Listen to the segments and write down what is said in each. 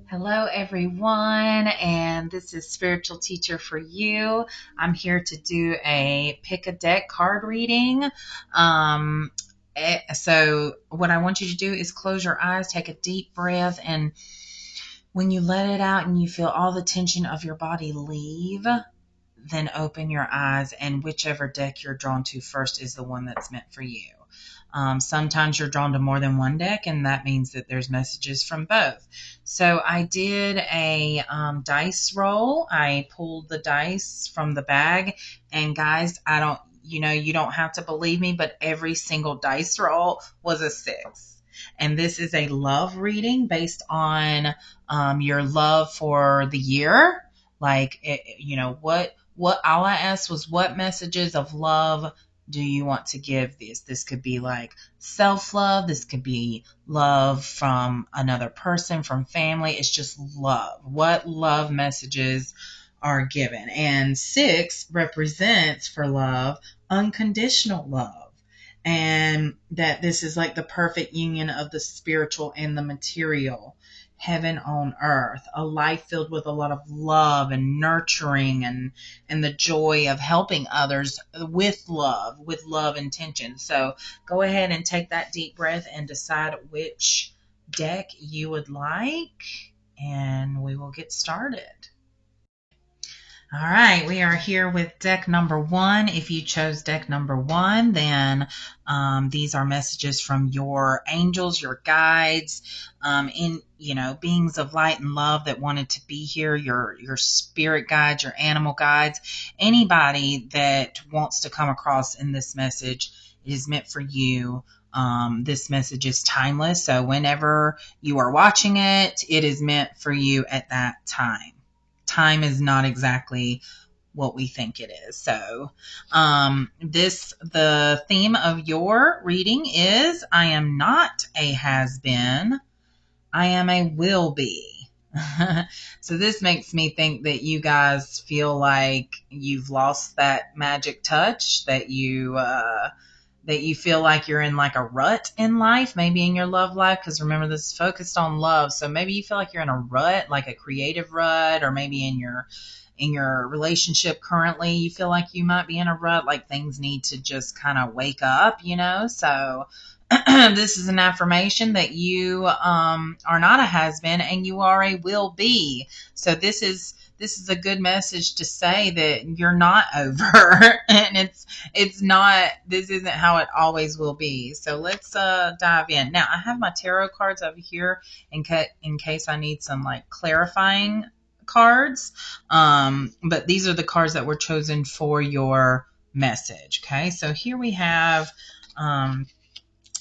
Hello, everyone, and this is Spiritual Teacher for You. I'm here to do a pick a deck card reading. So, what I want you to do is close your eyes, take a deep breath, and when you let it out and you feel all the tension of your body leave, then open your eyes, and whichever deck you're drawn to first is the one that's meant for you. Sometimes you're drawn to more than one deck, and that means that there's messages from both. So I did a dice roll. I pulled the dice from the bag, and guys, you don't have to believe me, but every single dice roll was a 6. And this is a love reading based on your love for the year. Like, what all I asked was, what messages of love do you want to give this? This could be like self-love. This could be love from another person, from family. It's just love. What love messages are given? And 6 represents for love, unconditional love. And that this is like the perfect union of the spiritual and the material, heaven on earth, a life filled with a lot of love and nurturing and the joy of helping others with love intention. So go ahead and take that deep breath and decide which deck you would like, and we will get started. All right, we are here with deck number 1. If you chose deck number 1, then these are messages from your angels, your guides, beings of light and love that wanted to be here, your spirit guides, your animal guides, anybody that wants to come across in this message is meant for you. This message is timeless, so whenever you are watching it, it is meant for you at that time. Time is not exactly what we think it is. So the theme of your reading is, I am not a has-been, I am a will be. So this makes me think that you guys feel like you've lost that magic touch, that you feel like you're in like a rut in life, maybe in your love life, because remember, this is focused on love. So maybe you feel like you're in a rut, like a creative rut, or maybe in your relationship currently, you feel like you might be in a rut, like things need to just kind of wake up, So this is an affirmation that you are not a has-been and you are a will be. So this is a good message to say that you're not over and it's not, this isn't how it always will be. So let's dive in. Now, I have my tarot cards over here in case I need some like clarifying cards. But these are the cards that were chosen for your message. Okay, so here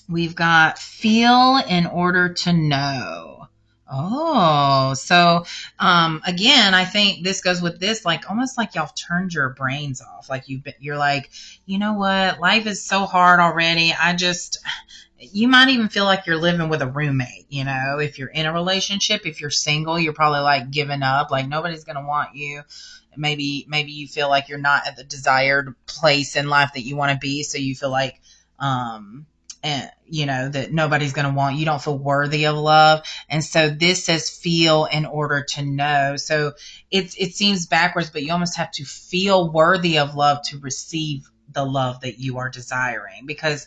we've got feel in order to know. Oh, so again, I think this goes with this, like almost like y'all turned your brains off. Like you're like, you know what? Life is so hard already. You might even feel like you're living with a roommate, if you're in a relationship. If you're single, you're probably like giving up, like nobody's going to want you. Maybe you feel like you're not at the desired place in life that you want to be. So you feel like, that nobody's going to want you. Don't feel worthy of love. And so this says feel in order to know. So it seems backwards, but you almost have to feel worthy of love to receive the love that you are desiring. Because,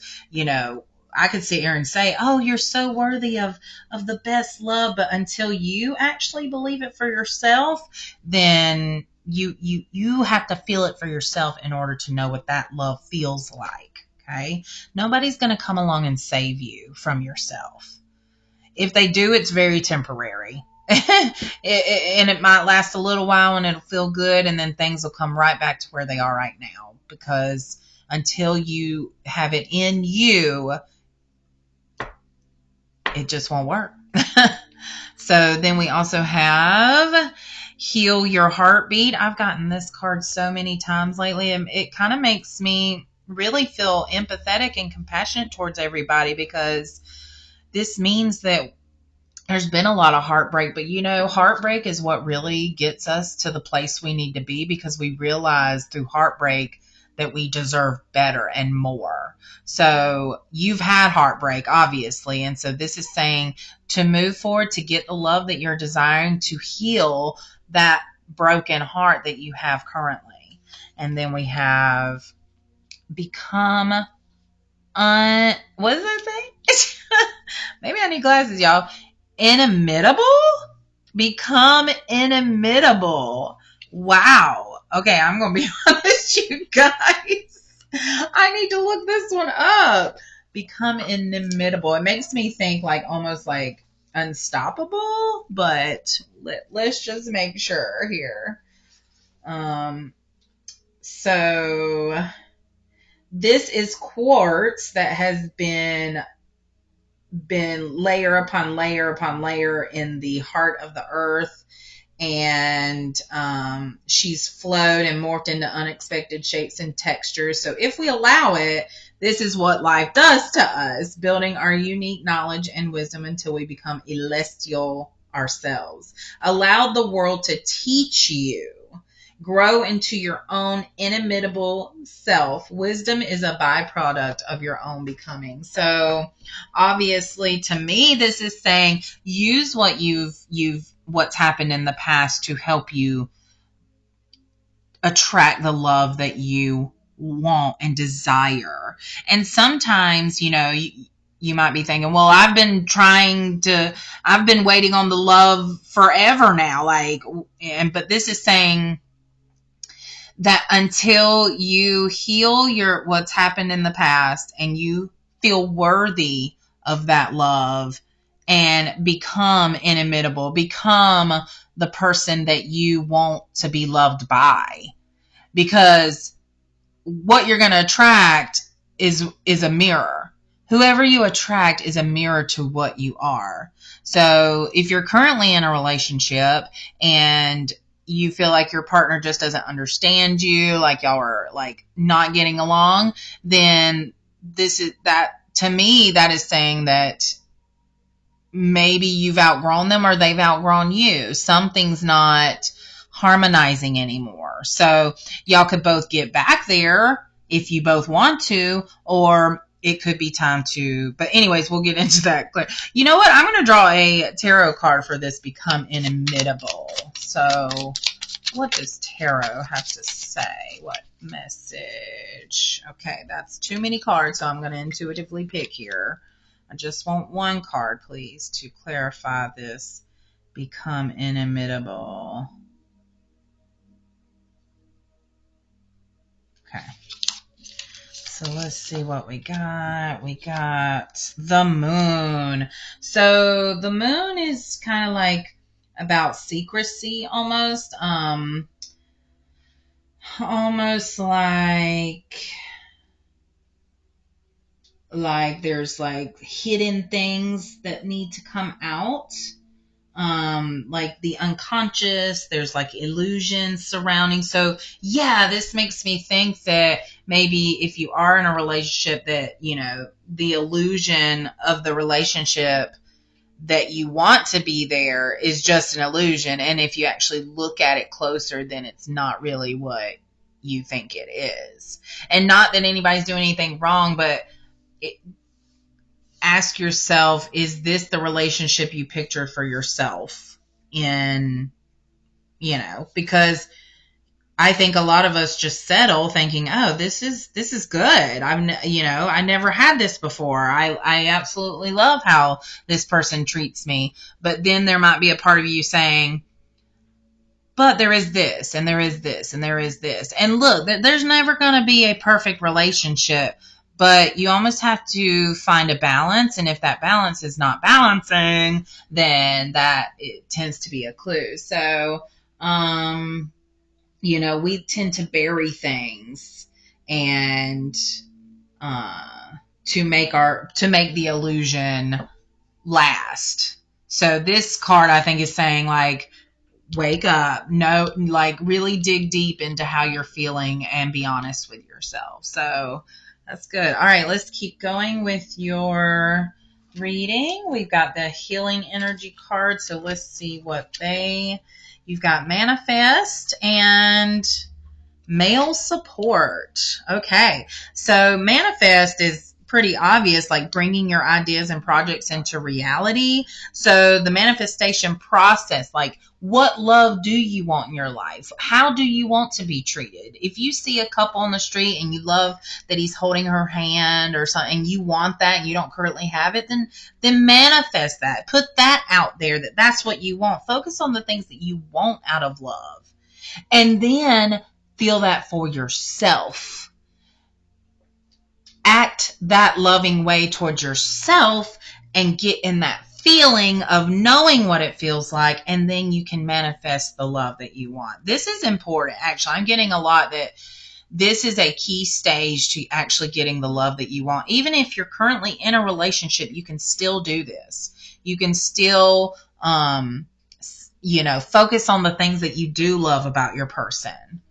I could sit here and say, oh, you're so worthy of the best love, but until you actually believe it for yourself, then you have to feel it for yourself in order to know what that love feels like. Okay? Nobody's going to come along and save you from yourself. If they do, it's very temporary. And it might last a little while and it'll feel good, and then things will come right back to where they are right now. Because until you have it in you, it just won't work. So then we also have heal your heartbeat. I've gotten this card so many times lately, and it kind of makes me really feel empathetic and compassionate towards everybody, because this means that there's been a lot of heartbreak, but heartbreak is what really gets us to the place we need to be, because we realize through heartbreak that we deserve better and more. So you've had heartbreak, obviously. And so this is saying to move forward, to get the love that you're desiring, to heal that broken heart that you have currently. And then we have become what does that say? Maybe I need glasses, y'all. Inimitable? Become inimitable. Wow. Okay, I'm going to be honest, you guys. I need to look this one up. Become inimitable. It makes me think like almost like unstoppable, but let's just make sure here. So this is quartz that has been layer upon layer upon layer in the heart of the earth, and she's flowed and morphed into unexpected shapes and textures. So if we allow it, this is what life does to us, building our unique knowledge and wisdom until we become celestial ourselves. Allow the world to teach you. Grow into your own inimitable self. Wisdom is a byproduct of your own becoming. So obviously, to me, this is saying use what what's happened in the past to help you attract the love that you want and desire. And sometimes, you might be thinking, well, I've been waiting on the love forever now. But this is saying that until you heal what's happened in the past and you feel worthy of that love and become inimitable, become the person that you want to be loved by. Because what you're going to attract is a mirror. Whoever you attract is a mirror to what you are. So if you're currently in a relationship and you feel like your partner just doesn't understand you, like y'all are like not getting along, then to me, that is saying that maybe you've outgrown them or they've outgrown you. Something's not harmonizing anymore. So y'all could both get back there if you both want to, or it could be time to, but anyways, we'll get into that. You know what? I'm going to draw a tarot card for this become inimitable. So what does tarot have to say? What message? Okay, that's too many cards, so I'm going to intuitively pick here. I just want one card, please, to clarify this become inimitable. Okay. So let's see what we got. We got the moon. So the moon is kind of like about secrecy almost. Almost like there's like hidden things that need to come out. Like the unconscious, there's like illusions surrounding. So yeah, this makes me think that maybe if you are in a relationship that, the illusion of the relationship that you want to be there is just an illusion. And if you actually look at it closer, then it's not really what you think it is. And not that anybody's doing anything wrong, but ask yourself, is this the relationship you pictured for yourself? Because I think a lot of us just settle thinking, oh, this is good. I never had this before. I absolutely love how this person treats me. But then there might be a part of you saying, but there is this, and there is this, and there is this. And look, there's never going to be a perfect relationship, but you almost have to find a balance. And if that balance is not balancing, then it tends to be a clue. So, we tend to bury things and to make the illusion last. So this card, I think, is saying like, wake up, really dig deep into how you're feeling and be honest with yourself. So that's good. All right, let's keep going with your reading. We've got the healing energy card. So let's see what you've got manifest and Male support. Okay. So manifest is pretty obvious, like bringing your ideas and projects into reality. So the manifestation process, like what love do you want in your life? How do you want to be treated? If you see a couple on the street and you love that he's holding her hand or something, and you want that and you don't currently have it, then manifest that. Put that out there, that's what you want. Focus on the things that you want out of love. And then feel that for yourself. Act that loving way towards yourself and get in that feeling of knowing what it feels like, and then you can manifest the love that you want. This is important, actually. I'm getting a lot that this is a key stage to actually getting the love that you want. Even if you're currently in a relationship, you can still do this. You can still, focus on the things that you do love about your person.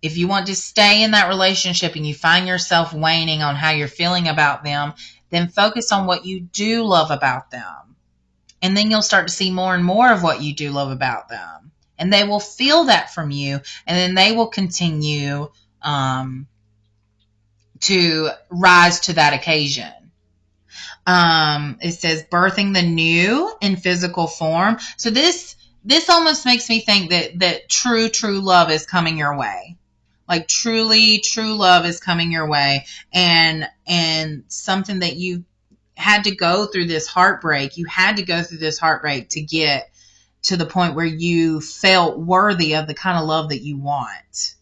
If you want to stay in that relationship and you find yourself waning on how you're feeling about them, then focus on what you do love about them. And then you'll start to see more and more of what you do love about them. And they will feel that from you. And then they will continue to rise to that occasion. It says birthing the new in physical form. So this almost makes me think that true love is coming your way. Like truly true love is coming your way, and something that you had to go through this heartbreak. You had to go through this heartbreak to get to the point where you felt worthy of the kind of love that you want.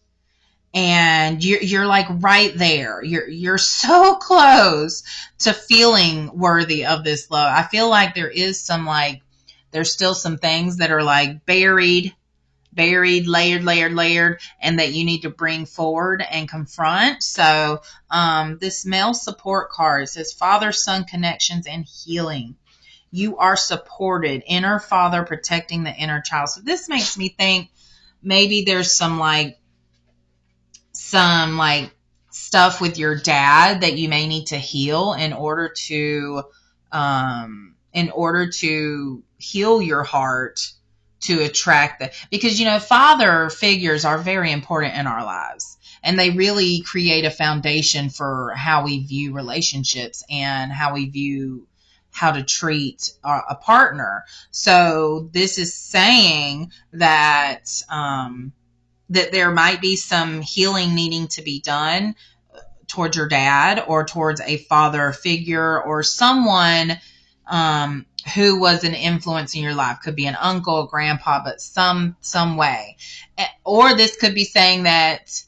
And you're like right there. You're so close to feeling worthy of this love. I feel like there's still some things that are like buried, layered, and that you need to bring forward and confront. So this male support card says father-son connections and healing. You are supported. Inner father protecting the inner child. So this makes me think maybe there's some stuff with your dad that you may need to heal in order to heal your heart to attract that. Because, father figures are very important in our lives, and they really create a foundation for how we view relationships and how we view how to treat a partner. So this is saying that that there might be some healing needing to be done towards your dad or towards a father figure or someone who was an influence in your life. Could be an uncle, a grandpa, but some way. Or this could be saying that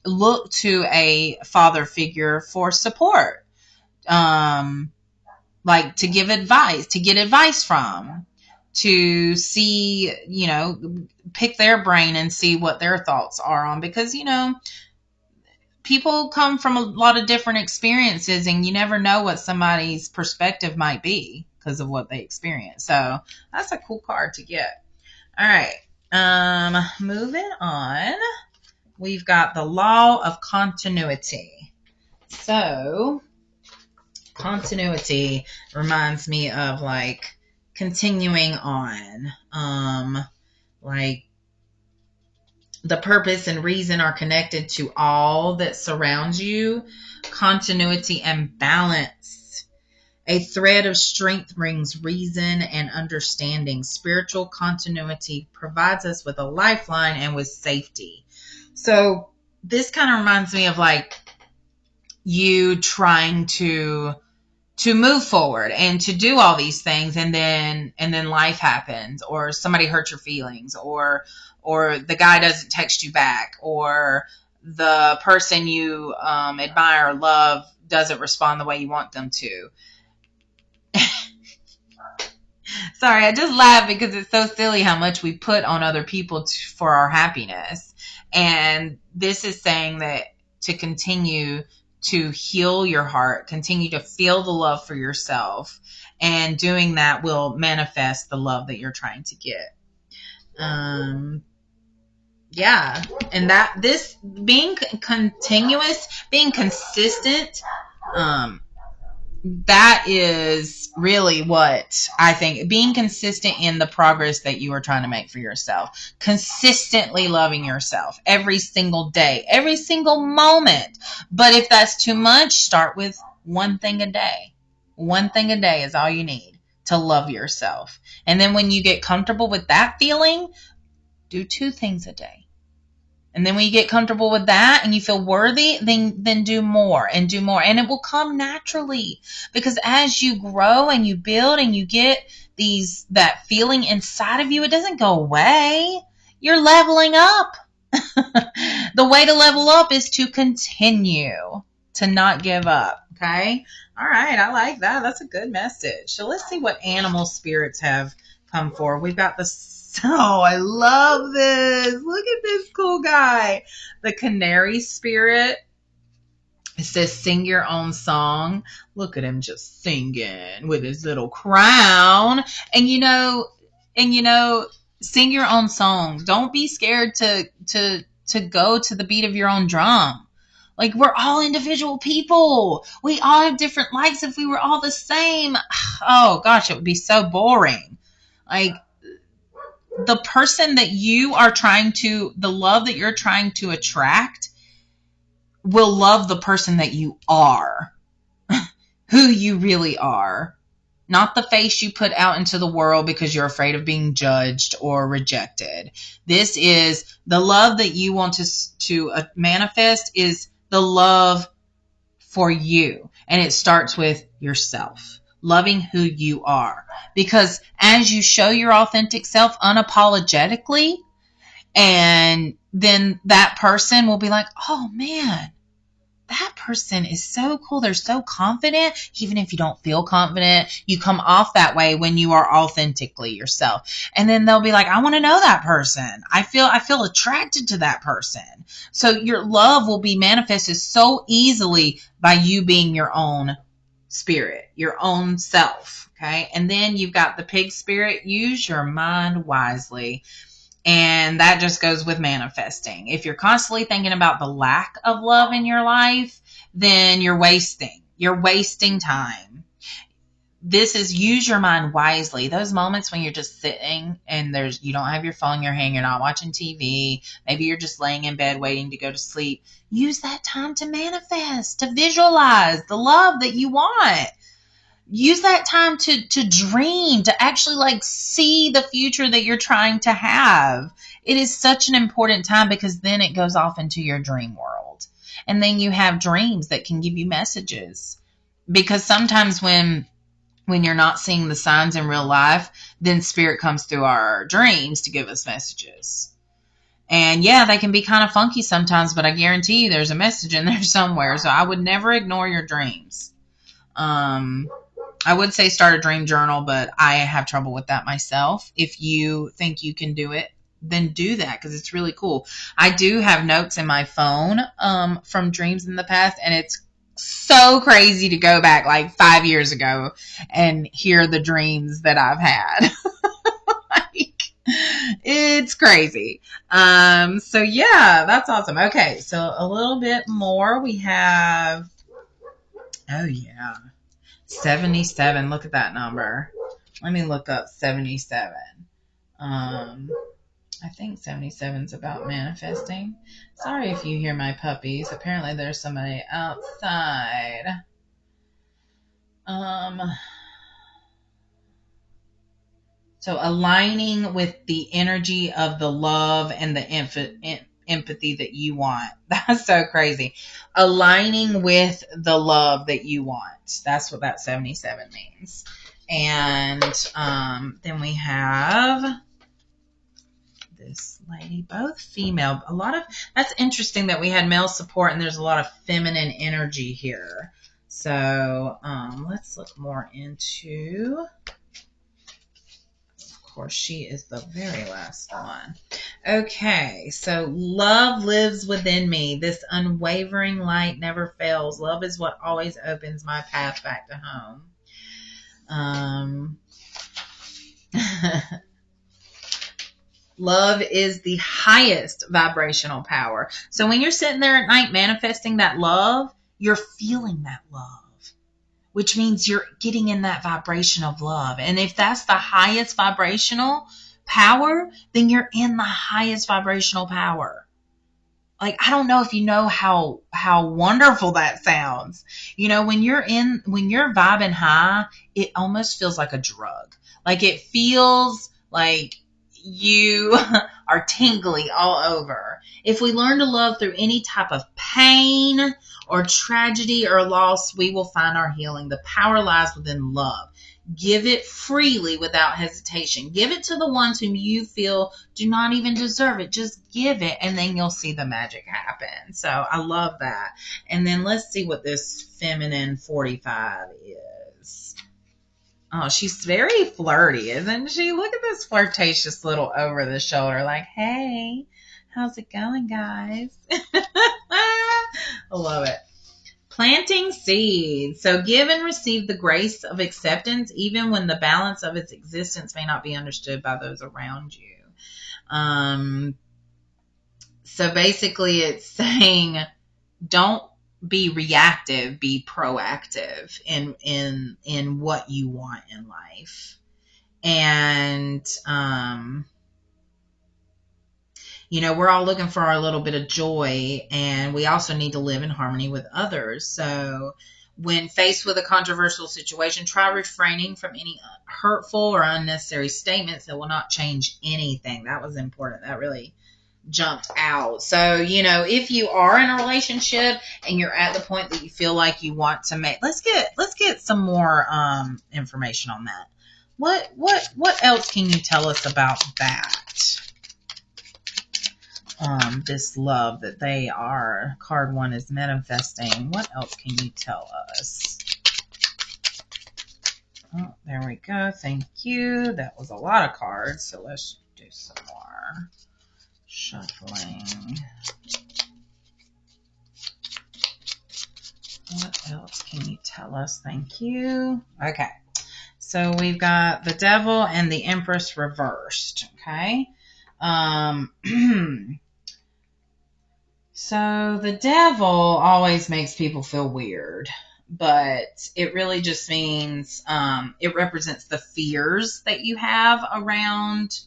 look to a father figure for support, like to give advice, to get advice from, to see, pick their brain and see what their thoughts are on, because, people come from a lot of different experiences, and you never know what somebody's perspective might be because of what they experience. So that's a cool card to get. All right. Moving on. We've got the law of continuity. So continuity reminds me of continuing on. The purpose and reason are connected to all that surrounds you. Continuity and balance. A thread of strength brings reason and understanding. Spiritual continuity provides us with a lifeline and with safety. So this kind of reminds me of you trying to move forward and to do all these things, and then life happens, or somebody hurts your feelings, or the guy doesn't text you back, or the person you admire or love doesn't respond the way you want them to. Sorry, I just laugh because it's so silly how much we put on other people for our happiness. And this is saying that to continue to heal your heart, continue to feel the love for yourself, and doing that will manifest the love that you're trying to get. Yeah, and that this being continuous, being consistent, that is really what I think, being consistent in the progress that you are trying to make for yourself, consistently loving yourself every single day, every single moment. But if that's too much, start with one thing a day. One thing a day is all you need to love yourself. And then when you get comfortable with that feeling, do 2 things a day. And then when you get comfortable with that and you feel worthy, then do more and do more. And it will come naturally, because as you grow and you build and you get that feeling inside of you, it doesn't go away. You're leveling up. The way to level up is to continue to not give up. Okay. All right. I like that. That's a good message. So let's see what animal spirits have come forward. We've got I love this. Look at this cool guy. The canary spirit. It says, sing your own song. Look at him just singing with his little crown. And sing your own song. Don't be scared to go to the beat of your own drum. Like, we're all individual people. We all have different likes. If we were all the same, oh gosh, it would be so boring. Like, the person that you are the love that you're trying to attract will love the person that you are, who you really are, not the face you put out into the world because you're afraid of being judged or rejected. This is the love that you want to manifest, is the love for you. And it starts with yourself. Loving who you are. Because as you show your authentic self unapologetically, and then that person will be like, oh man, that person is so cool. They're so confident. Even if you don't feel confident, you come off that way when you are authentically yourself. And then they'll be like, I want to know that person. I feel attracted to that person. So your love will be manifested so easily by you being your own spirit, your own self. Okay. And then you've got the pig spirit. Use your mind wisely. And that just goes with manifesting. If you're constantly thinking about the lack of love in your life, then you're wasting. You're wasting time. This is use your mind wisely. Those moments when you're just sitting and you don't have your phone in your hand, you're not watching TV, maybe you're just laying in bed waiting to go to sleep. Use that time to manifest, to visualize the love that you want. Use that time to dream, to actually see the future that you're trying to have. It is such an important time, because then it goes off into your dream world. And then you have dreams that can give you messages. Because sometimes when you're not seeing the signs in real life, then spirit comes through our dreams to give us messages. And yeah, they can be kind of funky sometimes, but I guarantee you there's a message in there somewhere. So I would never ignore your dreams. I would say start a dream journal, but I have trouble with that myself. If you think you can do it, then do that, because it's really cool. I do have notes in my phone from dreams in the past, and it's so crazy to go back 5 years ago and hear the dreams that I've had. It's crazy. So yeah, that's awesome. Okay, so a little bit more. We have, oh yeah, 77. Look at that number. Let me look up 77. I think 77 is about manifesting. Sorry if you hear my puppies. Apparently there's somebody outside. So aligning with the energy of the love and the empathy that you want. That's so crazy. Aligning with the love that you want. That's what that 77 means. And then we have this lady, both female. That's interesting that we had male support and there's a lot of feminine energy here. So let's look more into, of course, she is the very last one. Okay, so love lives within me. This unwavering light never fails. Love is what always opens my path back to home. Love is the highest vibrational power. So when you're sitting there at night manifesting that love, you're feeling that love. which means you're getting in that vibration of love. And if that's the highest vibrational power, then you're in the highest vibrational power. Like, I don't know if you know how wonderful that sounds. When you're vibing high, it almost feels like a drug. Like, it feels like you are tingly all over. If we learn to love through any type of pain or tragedy or loss, we will find our healing. The power lies within love. Give it freely without hesitation. Give it to the ones whom you feel do not even deserve it. Just give it, and then you'll see the magic happen. So I love that. And then let's see what this feminine 45 is. Oh, she's very flirty, isn't she? Look at this flirtatious little over the shoulder, like, hey, how's it going, guys? I love it. Planting seeds. So give and receive the grace of acceptance, even when the balance of its existence may not be understood by those around you. So basically it's saying, don't be reactive, be proactive in what you want in life. And, we're all looking for our little bit of joy, and we also need to live in harmony with others. So when faced with a controversial situation, try refraining from any hurtful or unnecessary statements that will not change anything. That was important. That really jumped out. So, if you are in a relationship and you're at the point that you feel like you want to let's get some more information on that. What else can you tell us about that? This love that they are. Card 1 is manifesting. What else can you tell us? Oh, there we go. Thank you. That was a lot of cards. So let's do some more shuffling. What else can you tell us? Thank you. Okay. So we've got the Devil and the Empress reversed. Okay. So the Devil always makes people feel weird, but it really just means it represents the fears that you have around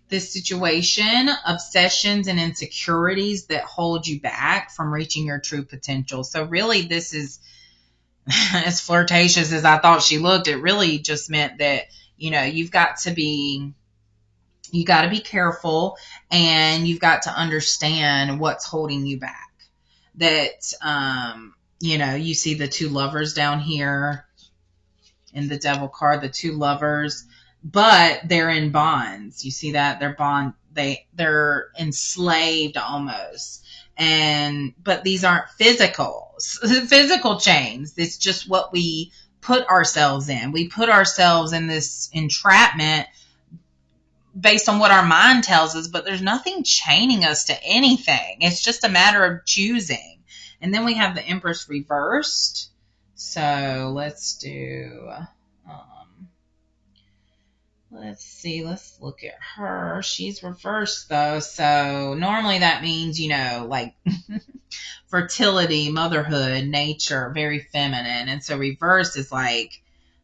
this situation, obsessions and insecurities that hold you back from reaching your true potential. So really this is, as flirtatious as I thought she looked, it really just meant that, you've got to be careful, and you've got to understand what's holding you back. That, you see the 2 lovers down here in the Devil card, the 2 lovers, but they're in bonds. You see that? They're enslaved almost. But these aren't physical chains. It's just what we put ourselves in. We put ourselves in this entrapment based on what our mind tells us, but there's nothing chaining us to anything. It's just a matter of choosing. And then we have the Empress reversed. So let's do, let's see, let's look at her. She's reversed though. So normally that means, like fertility, motherhood, nature, very feminine. And so reversed is like,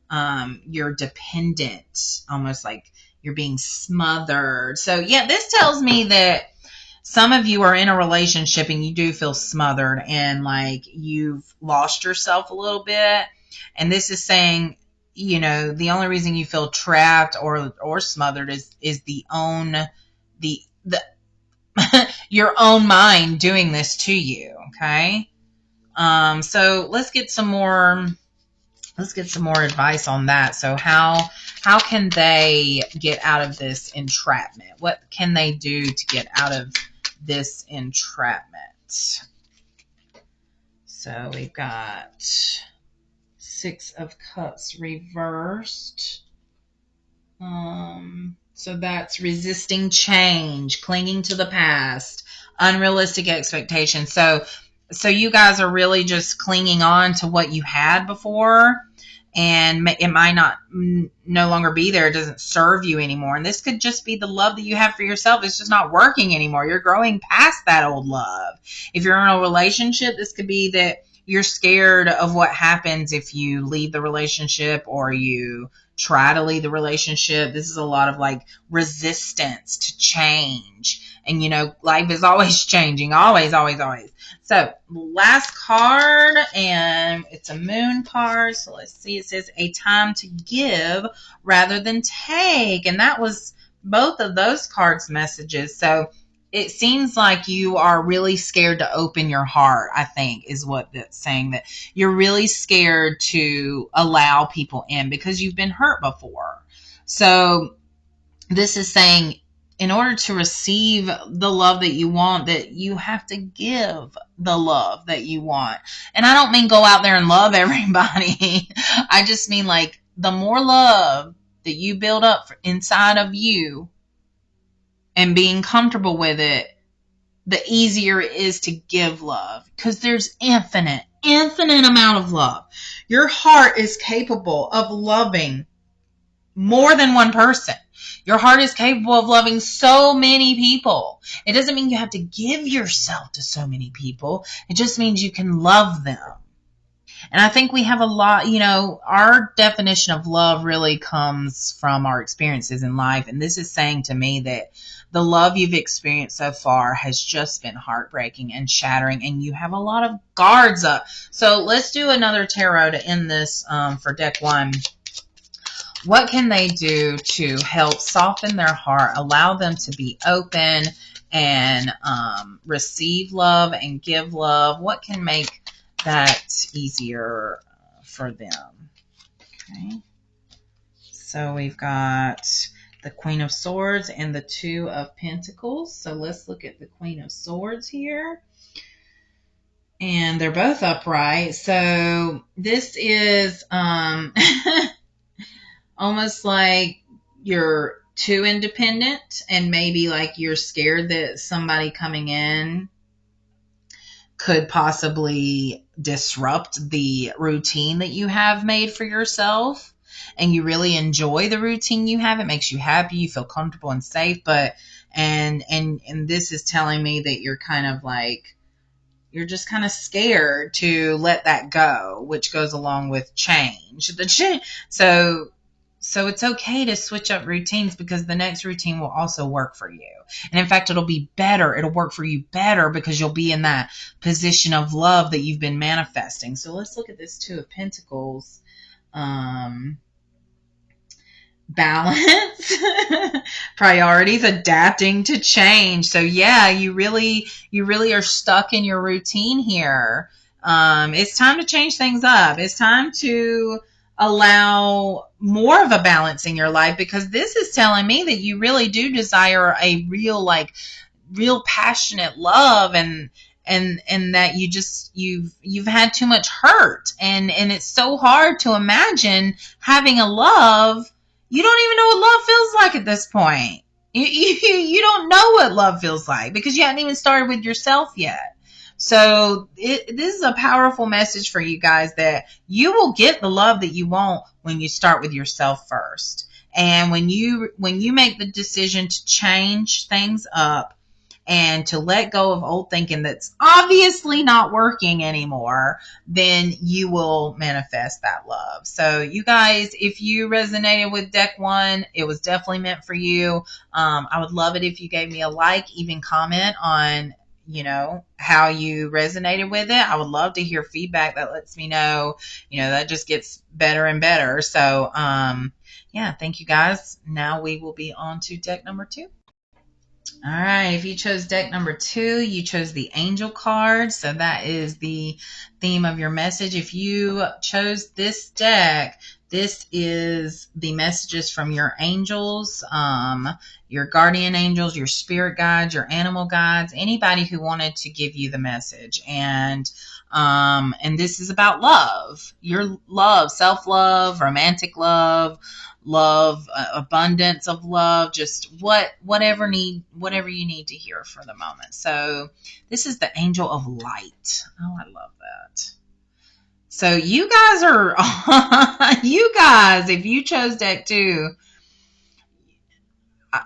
you're dependent, almost like you're being smothered. So yeah, this tells me that some of you are in a relationship and you do feel smothered and like you've lost yourself a little bit. And this is saying, the only reason you feel trapped or smothered is your own mind doing this to you. Okay. So let's get some more advice on that. So how can they get out of this entrapment? What can they do to get out of this entrapment? So we've got 6 of Cups reversed. So that's resisting change, clinging to the past, unrealistic expectations. So you guys are really just clinging on to what you had before, and it might not no longer be there. It doesn't serve you anymore. And this could just be the love that you have for yourself. It's just not working anymore. You're growing past that old love. If you're in a relationship, this could be that you're scared of what happens if you leave the relationship or you try to leave the relationship. This is a lot of like resistance to change. And life is always changing. Always, always, always. So last card, and it's a moon card. So let's see. It says a time to give rather than take. And that was both of those cards' messages. So it seems like you are really scared to open your heart, I think, is what that's saying. That you're really scared to allow people in because you've been hurt before. So this is saying in order to receive the love that you want, that you have to give the love that you want. And I don't mean go out there and love everybody. I just mean like the more love that you build up inside of you and being comfortable with it, the easier it is to give love, because there's infinite amount of love. Your heart is capable of loving more than one person. Your heart is capable of loving so many people. It doesn't mean you have to give yourself to so many people. It just means you can love them. And I think we have a lot, our definition of love really comes from our experiences in life. And this is saying to me that the love you've experienced so far has just been heartbreaking and shattering, and you have a lot of guards up. So let's do another tarot to end this for deck 1. What can they do to help soften their heart, allow them to be open and receive love and give love? What can make that easier for them? Okay. So we've got the Queen of Swords and the Two of Pentacles. So let's look at the Queen of Swords here. And they're both upright. So this is almost like you're too independent, and maybe like you're scared that somebody coming in could possibly disrupt the routine that you have made for yourself. And you really enjoy the routine you have. It makes you happy. You feel comfortable and safe. But and this is telling me that you're kind of like, you're just kind of scared to let that go, which goes along with change. So it's okay to switch up routines, because the next routine will also work for you. And in fact, it'll be better. It'll work for you better because you'll be in that position of love that you've been manifesting. So let's look at this Two of Pentacles. Balance, priorities, adapting to change. So yeah, you really are stuck in your routine here. It's time to change things up. It's time to allow more of a balance in your life, because this is telling me that you really do desire a real passionate love, and that you've had too much hurt, and it's so hard to imagine having a love. You don't even know what love feels like at this point. You don't know what love feels like because you haven't even started with yourself yet. So this is a powerful message for you guys, that you will get the love that you want when you start with yourself first. And when you make the decision to change things up and to let go of old thinking that's obviously not working anymore, then you will manifest that love. So you guys, if you resonated with deck 1, it was definitely meant for you. I would love it if you gave me a like, even comment on how you resonated with it. I would love to hear feedback. That lets me know, that just gets better and better. So yeah, thank you guys. Now we will be on to deck number 2. All right, if you chose deck number 2, you chose the Angel card. So that is the theme of your message. If you chose this deck, this is the messages from your angels, your guardian angels, your spirit guides, your animal guides, anybody who wanted to give you the message. And this is about love, your love, self-love, romantic love, abundance of love, just whatever you need to hear for the moment. So this is the Angel of Light. Oh, I love that. So you guys if you chose deck 2,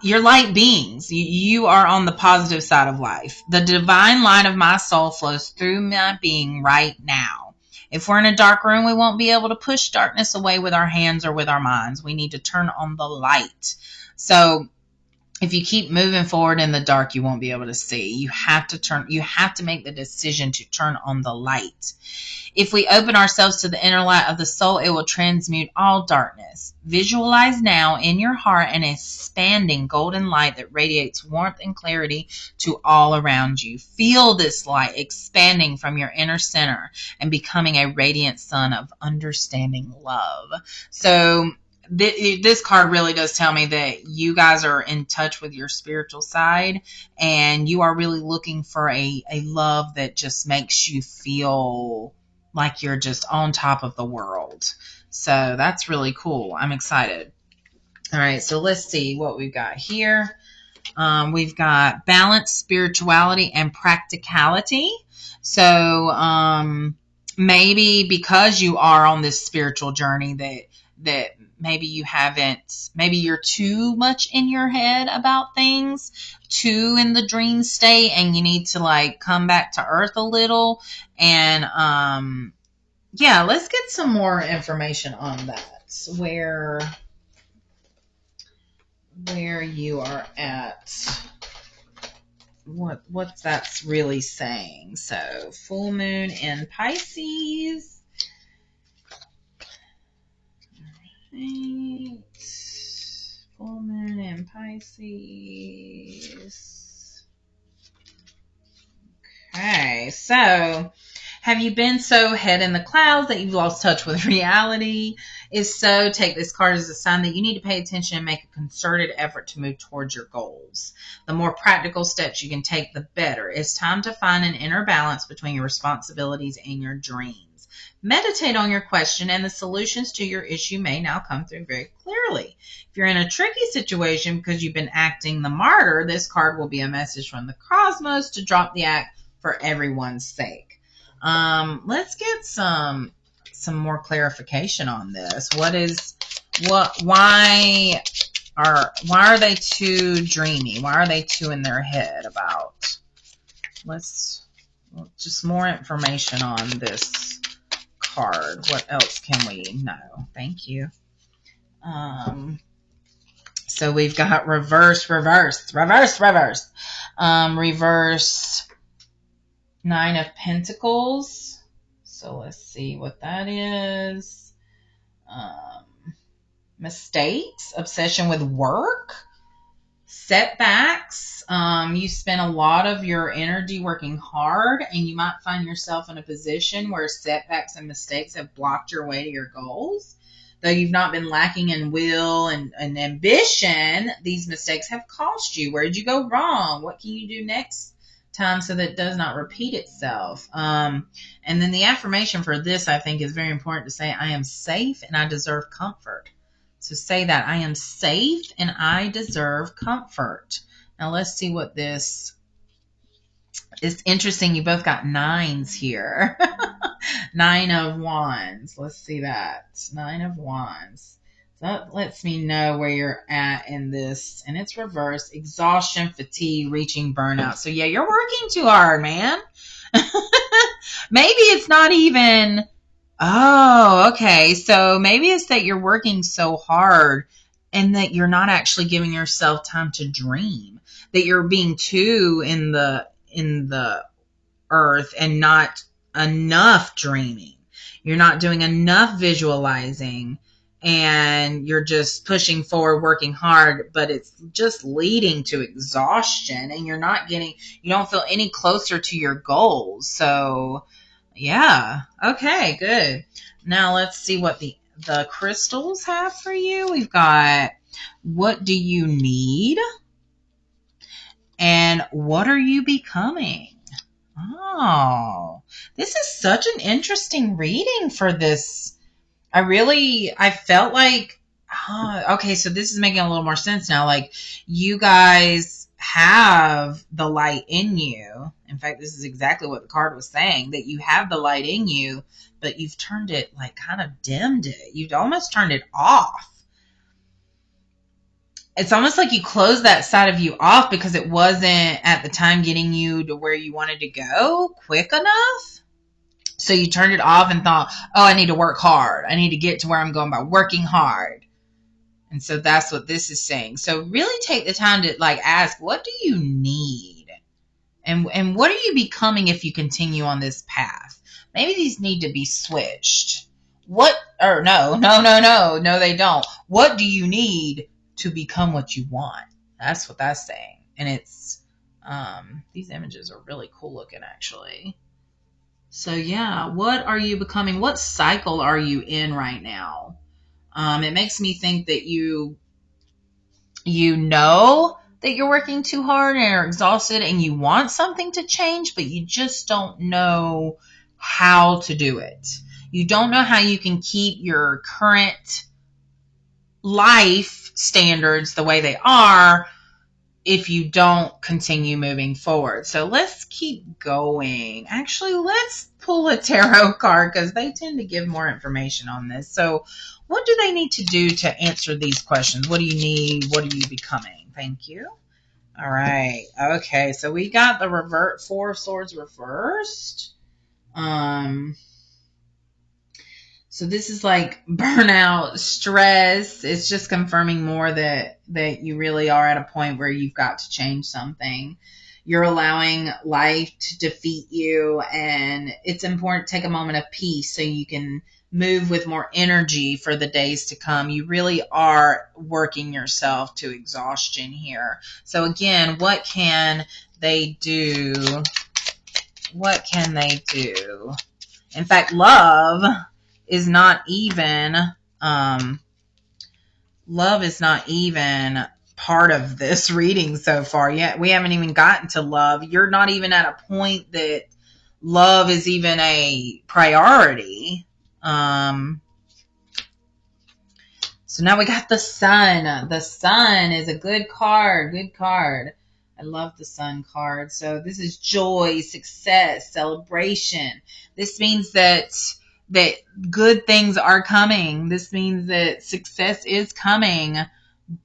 you're light beings. You are on the positive side of life. The divine light of my soul flows through my being right now. If we're in a dark room, we won't be able to push darkness away with our hands or with our minds. We need to turn on the light. So if you keep moving forward in the dark, you won't be able to see. You have to make the decision to turn on the light. If we open ourselves to the inner light of the soul, it will transmute all darkness. Visualize now in your heart an expanding golden light that radiates warmth and clarity to all around you. Feel this light expanding from your inner center and becoming a radiant sun of understanding love. So this card really does tell me that you guys are in touch with your spiritual side, and you are really looking for a love that just makes you feel like you're just on top of the world. So that's really cool. I'm excited. All right, so let's see what we've got here. We've got balance, spirituality, and practicality. So maybe because you are on this spiritual journey that maybe you're too much in your head about things, too in the dream state, and you need to like come back to earth a little. And yeah, let's get some more information on that. Where you are at, what that's really saying. So full moon in Pisces. Right. Full moon in Pisces. Okay, so have you been so head in the clouds that you've lost touch with reality? If so, take this card as a sign that you need to pay attention and make a concerted effort to move towards your goals. The more practical steps you can take, the better. It's time to find an inner balance between your responsibilities and your dreams. Meditate on your question, and the solutions to your issue may now come through very clearly. If you're in a tricky situation because you've been acting the martyr, this card will be a message from the cosmos to drop the act for everyone's sake. Let's get some more clarification on this. Why are they too dreamy? Why are they too in their head about? Just more information on this card. What else can we know? Thank you. So we've got reverse. Nine of Pentacles. So let's see what that is. Mistakes, obsession with work, setbacks. You spend a lot of your energy working hard, and you might find yourself in a position where setbacks and mistakes have blocked your way to your goals. Though you've not been lacking in will and ambition, these mistakes have cost you. Where did you go wrong? What can you do next time so that it does not repeat itself? And then the affirmation for this, I think, is very important to say, I am safe and I deserve comfort. So say that, I am safe and I deserve comfort. Now let's see what this is. Interesting. You both got nines here. Nine of Wands. Let's see that. Nine of Wands. So that lets me know where you're at in this. And it's reverse. Exhaustion, fatigue, reaching burnout. So yeah, you're working too hard, man. Maybe it's not even... Oh, okay. So maybe it's that you're working so hard and that you're not actually giving yourself time to dream. That you're being too in the earth and not enough dreaming. You're not doing enough visualizing, and you're just pushing forward, working hard, but it's just leading to exhaustion, and you don't feel any closer to your goals. So yeah. Okay, good. Now let's see what the crystals have for you. We've got, what do you need? And what are you becoming? Oh, this is such an interesting reading for this. I felt like, okay, so this is making a little more sense now. Like, you guys have the light in you. In fact, this is exactly what the card was saying, that you have the light in you, but you've turned it, like, kind of dimmed it. You've almost turned it off. It's almost like you closed that side of you off because it wasn't at the time getting you to where you wanted to go quick enough. So you turned it off and thought, oh, I need to work hard. I need to get to where I'm going by working hard. And so that's what this is saying. So really take the time to like ask, what do you need? And what are you becoming if you continue on this path? Maybe these need to be switched. What, or no, they don't. What do you need to become what you want? That's what that's saying. And it's, these images are really cool looking actually. So yeah, what are you becoming? What cycle are you in right now? It makes me think that you know that you're working too hard and are exhausted and you want something to change, but you just don't know how to do it. You don't know how you can keep your current life standards the way they are if you don't continue moving forward. So let's keep going. Actually, let's pull a tarot card because they tend to give more information on this. So what do they need to do to answer these questions? What do you need? What are you becoming? Thank you. All right. Okay. So we got the Four of Swords reversed. So this is like burnout, stress. It's just confirming more that you really are at a point where you've got to change something. You're allowing life to defeat you, and it's important to take a moment of peace so you can move with more energy for the days to come. You really are working yourself to exhaustion here. So again, what can they do? What can they do? In fact, love is not even part of this reading so far yet. We haven't even gotten to love. You're not even at a point that love is even a priority. So now we got the Sun. The Sun is a good card. Good card. I love the Sun card. So this is joy, success, celebration. This means that good things are coming. This means that success is coming,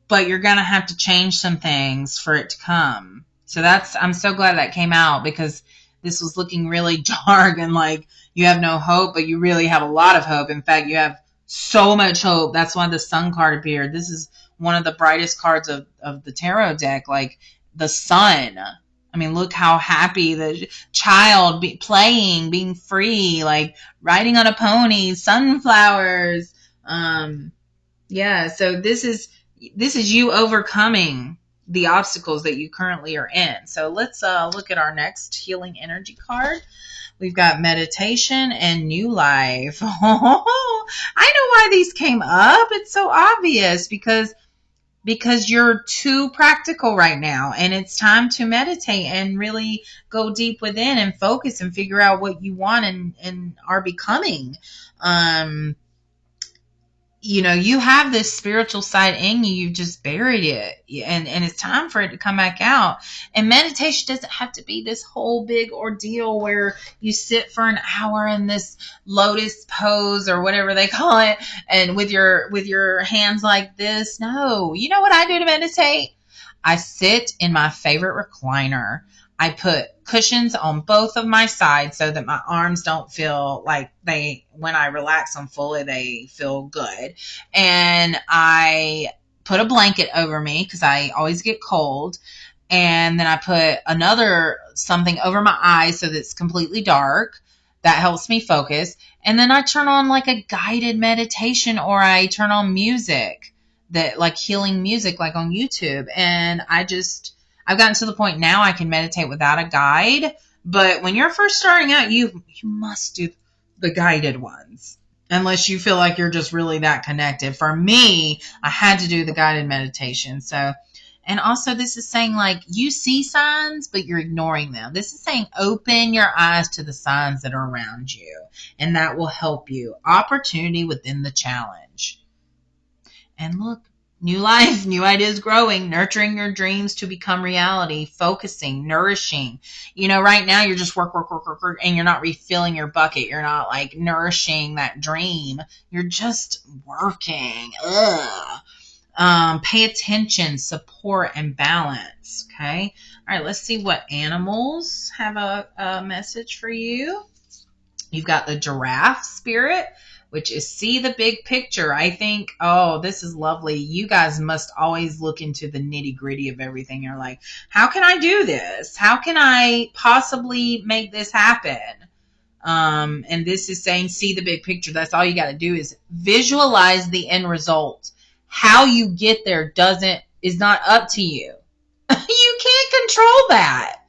but you're going to have to change some things for it to come. So I'm so glad that came out because this was looking really dark and like you have no hope, but you really have a lot of hope. In fact, you have so much hope. That's why the Sun card appeared. This is one of the brightest cards of the tarot deck, like the sun. I mean, look how happy the child playing, being free, like riding on a pony, sunflowers. Yeah, so this is you overcoming the obstacles that you currently are in. So let's look at our next healing energy card. We've got meditation and new life. I know why these came up. It's so obvious because you're too practical right now and it's time to meditate and really go deep within and focus and figure out what you want and are becoming. You have this spiritual side in you. You've just buried it and it's time for it to come back out. And meditation doesn't have to be this whole big ordeal where you sit for an hour in this lotus pose or whatever they call it and with your hands like this. No, you know what I do to meditate? I sit in my favorite recliner. I put cushions on both of my sides so that my arms don't feel like when I relax them fully, they feel good. And I put a blanket over me because I always get cold. And then I put something over my eyes so that it's completely dark. That helps me focus. And then I turn on like a guided meditation or I turn on music that like healing music like on YouTube. And I've gotten to the point now I can meditate without a guide. But when you're first starting out, you must do the guided ones. Unless you feel like you're just really that connected. For me, I had to do the guided meditation. So, and also this is saying like you see signs, but you're ignoring them. This is saying open your eyes to the signs that are around you. And that will help you. Opportunity within the challenge. And look, new life, new ideas growing, nurturing your dreams to become reality, focusing, nourishing. Right now you're just work, and you're not refilling your bucket. You're not like nourishing that dream. You're just working. Pay attention, support, and balance. Okay. All right. Let's see what animals have a message for you. You've got the giraffe spirit, which is see the big picture. I think, oh, this is lovely. You guys must always look into the nitty gritty of everything. You're like, how can I do this? How can I possibly make this happen? And this is saying, see the big picture. That's all you got to do is visualize the end result. How you get there is not up to you. You can't control that.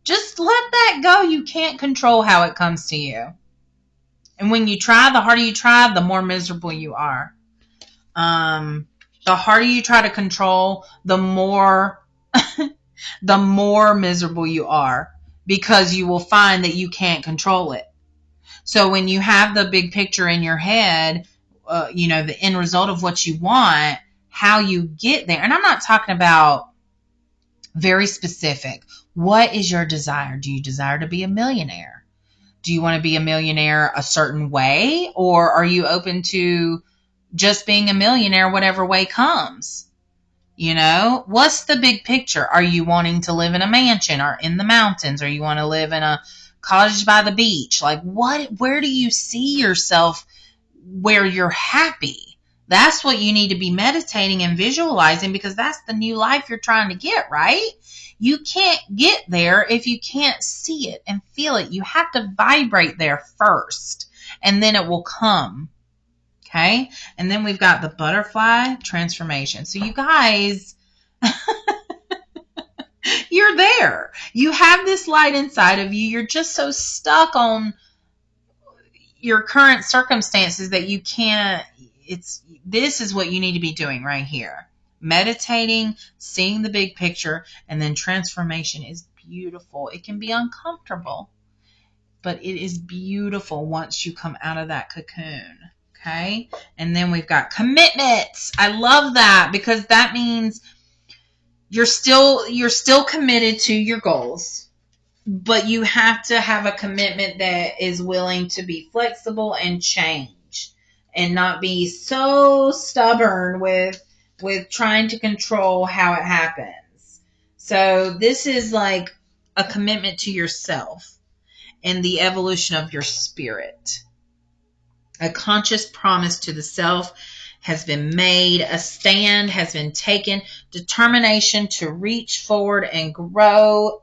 Just let that go. You can't control how it comes to you. And when you try, the harder you try, the more miserable you are. The harder you try to control, the more miserable you are, because you will find that you can't control it. So when you have the big picture in your head, the end result of what you want, how you get there. And I'm not talking about very specific. What is your desire? Do you desire to be a millionaire? Do you want to be a millionaire a certain way? Or are you open to just being a millionaire whatever way comes? What's the big picture? Are you wanting to live in a mansion or in the mountains? Or you want to live in a cottage by the beach? Like where do you see yourself where you're happy? That's what you need to be meditating and visualizing, because that's the new life you're trying to get, right? You can't get there if you can't see it and feel it. You have to vibrate there first, and then it will come. Okay? And then we've got the butterfly transformation. So you guys, you're there. You have this light inside of you. You're just so stuck on your current circumstances that you can't. This is what you need to be doing right here. Meditating, seeing the big picture, and then transformation is beautiful. It can be uncomfortable, but it is beautiful once you come out of that cocoon. Okay? And then we've got commitments. I love that, because that means you're still committed to your goals, but you have to have a commitment that is willing to be flexible and change, and not be so stubborn with trying to control how it happens. So this is like a commitment to yourself and the evolution of your spirit. A conscious promise to the self has been made. A stand has been taken. Determination to reach forward and grow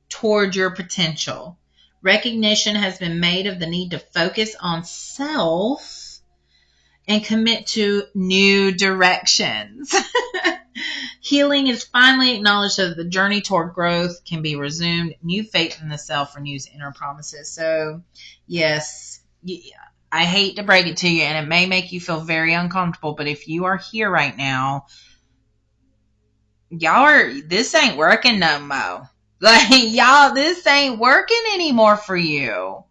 toward your potential. Recognition has been made of the need to focus on self and commit to new directions. Healing is finally acknowledged so that the journey toward growth can be resumed. New faith in the self renews inner promises. So, yes, I hate to break it to you, and it may make you feel very uncomfortable, but if you are here right now, this ain't working no more. Like, y'all, this ain't working anymore for you.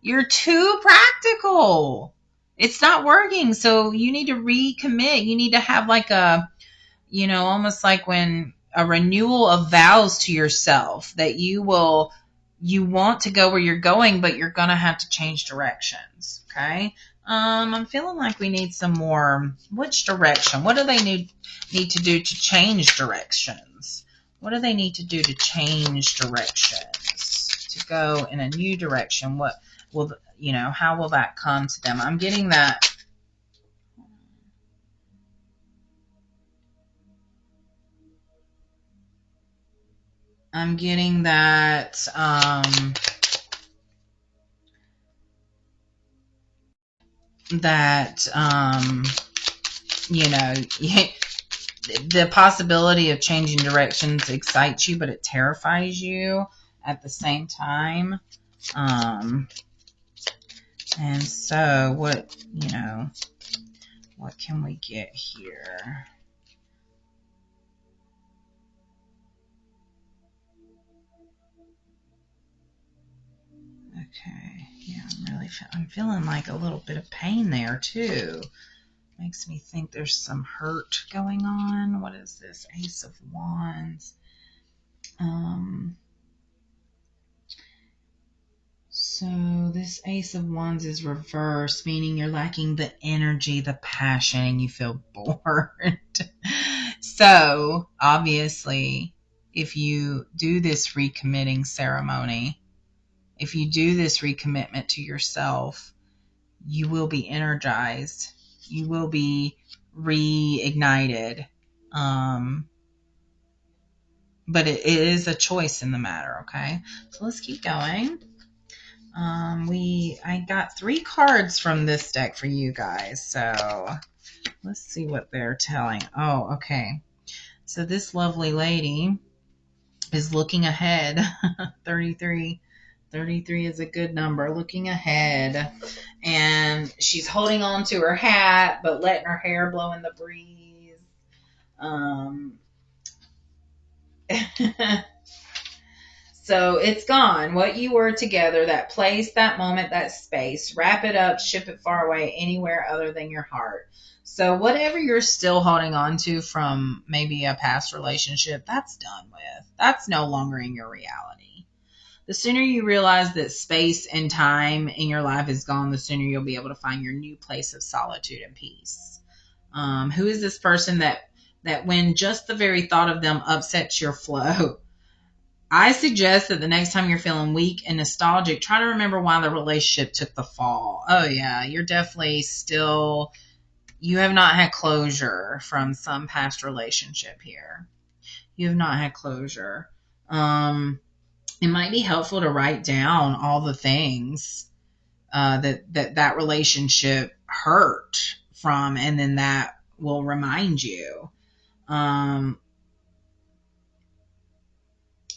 You're too practical. It's not working. So you need to recommit. You need to have like almost like when a renewal of vows to yourself that you want to go where you're going, but you're going to have to change directions. Okay. I'm feeling like we need some more. Which direction? What do they need to do to change directions? What do they need to do to change directions? To go in a new direction? What will, how will that come to them? I'm getting that. The possibility of changing directions excites you, but it terrifies you at the same time. And so what can we get here? Okay. Yeah, I'm feeling like a little bit of pain there too. Makes me think there's some hurt going on. What is this? Ace of Wands. So this Ace of Wands is reversed, meaning you're lacking the energy, the passion, and you feel bored. So obviously, if you do this recommitting ceremony, if you do this recommitment to yourself, you will be energized. You will be reignited. But it is a choice in the matter, okay? So let's keep going. I got 3 cards from this deck for you guys. So let's see what they're telling. Oh, okay. So this lovely lady is looking ahead. 33. 33 is a good number. Looking ahead. And she's holding on to her hat, but letting her hair blow in the breeze. So it's gone. What you were together, that place, that moment, that space. Wrap it up, ship it far away, anywhere other than your heart. So whatever you're still holding on to from maybe a past relationship, that's done with. That's no longer in your reality. The sooner you realize that space and time in your life is gone, the sooner you'll be able to find your new place of solitude and peace. Who is this person that when just the very thought of them upsets your flow? I suggest that the next time you're feeling weak and nostalgic, try to remember why the relationship took the fall. Oh yeah, you're definitely still, you have not had closure from some past relationship here. You have not had closure. It might be helpful to write down all the things that relationship hurt from, and then that will remind you.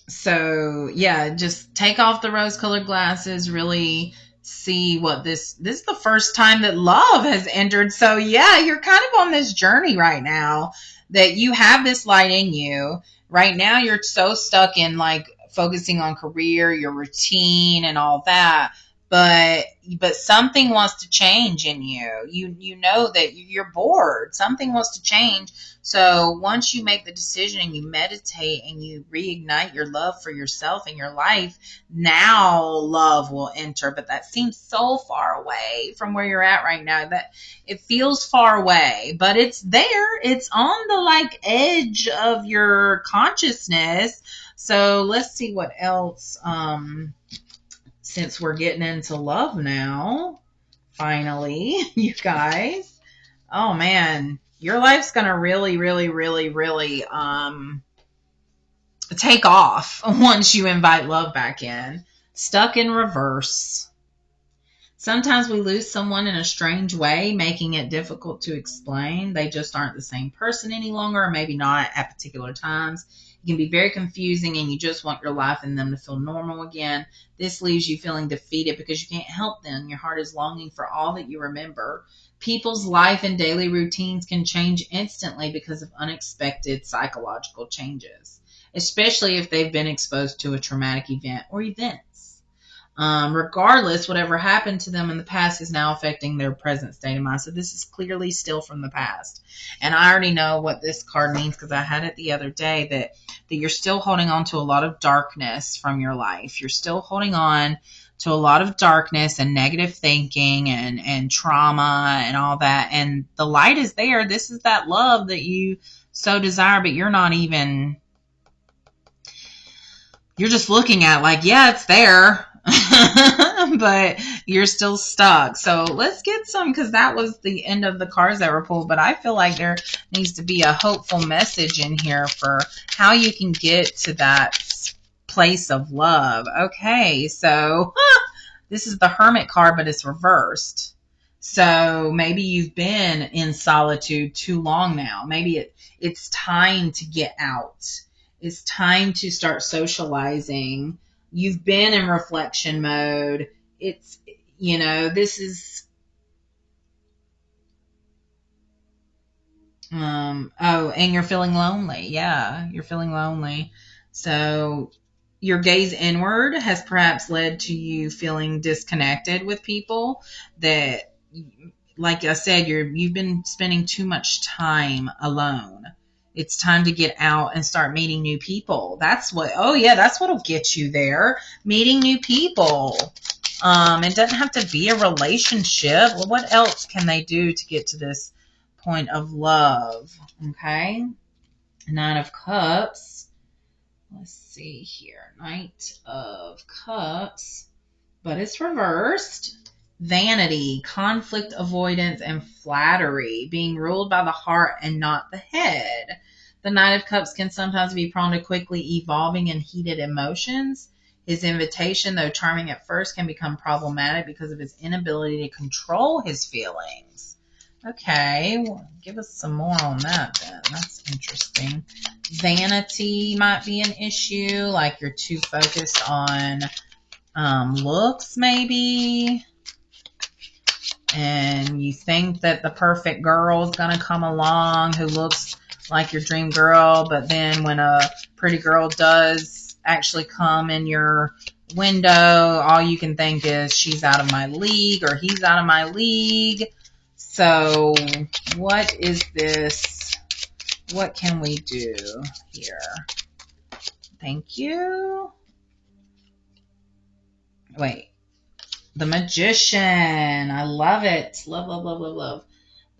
So yeah, just take off the rose-colored glasses, really see what this is the first time that love has entered. So yeah, you're kind of on this journey right now that you have this light in you. Right now you're so stuck in like focusing on career, your routine and all that. But something wants to change in you. You know that you're bored. Something wants to change. So once you make the decision and you meditate and you reignite your love for yourself and your life, now love will enter. But that seems so far away from where you're at right now that it feels far away, but it's there. It's on the like edge of your consciousness. So let's see what else. Since we're getting into love now, finally, you guys. Oh man, your life's gonna really, really, really, really take off once you invite love back in. Stuck in reverse. Sometimes we lose someone in a strange way, making it difficult to explain. They just aren't the same person any longer, or maybe not at particular times. It can be very confusing, and you just want your life and them to feel normal again. This leaves you feeling defeated because you can't help them. Your heart is longing for all that you remember. People's life and daily routines can change instantly because of unexpected psychological changes, especially if they've been exposed to a traumatic event or events. Regardless, whatever happened to them in the past is now affecting their present state of mind. So this is clearly still from the past. And I already know what this card means because I had it the other day, that you're still holding on to a lot of darkness from your life. You're still holding on to a lot of darkness and negative thinking and trauma and all that. And the light is there. This is that love that you so desire, but you're not even, you're just looking at like, yeah, it's there. But you're still stuck. So let's get some, because that was the end of the cards that were pulled. But I feel like there needs to be a hopeful message in here for how you can get to that place of love. Okay, so this is the Hermit card, but it's reversed. So maybe you've been in solitude too long now. Maybe it's time to get out. It's time to start socializing. You've been in reflection mode. It's, this is, and you're feeling lonely. Yeah, you're feeling lonely. So your gaze inward has perhaps led to you feeling disconnected with people that, like I said, you've been spending too much time alone. It's time to get out and start meeting new people. That's what'll get you there. Meeting new people. It doesn't have to be a relationship. Well, what else can they do to get to this point of love? Okay. Nine of Cups. Let's see here. Knight of Cups. but it's reversed. Vanity, conflict avoidance, and flattery, being ruled by the heart and not the head. The Knight of Cups can sometimes be prone to quickly evolving and heated emotions. His invitation, though charming at first, can become problematic because of his inability to control his feelings. Okay, well, give us some more on that then. That's interesting. Vanity might be an issue, like you're too focused on looks maybe, and you think that the perfect girl is going to come along who looks like your dream girl, but then when a pretty girl does actually come in your window, all you can think is she's out of my league or he's out of my league. So what is this? What can we do here? Thank you. Wait. The Magician. I love it. Love, love, love, love, love.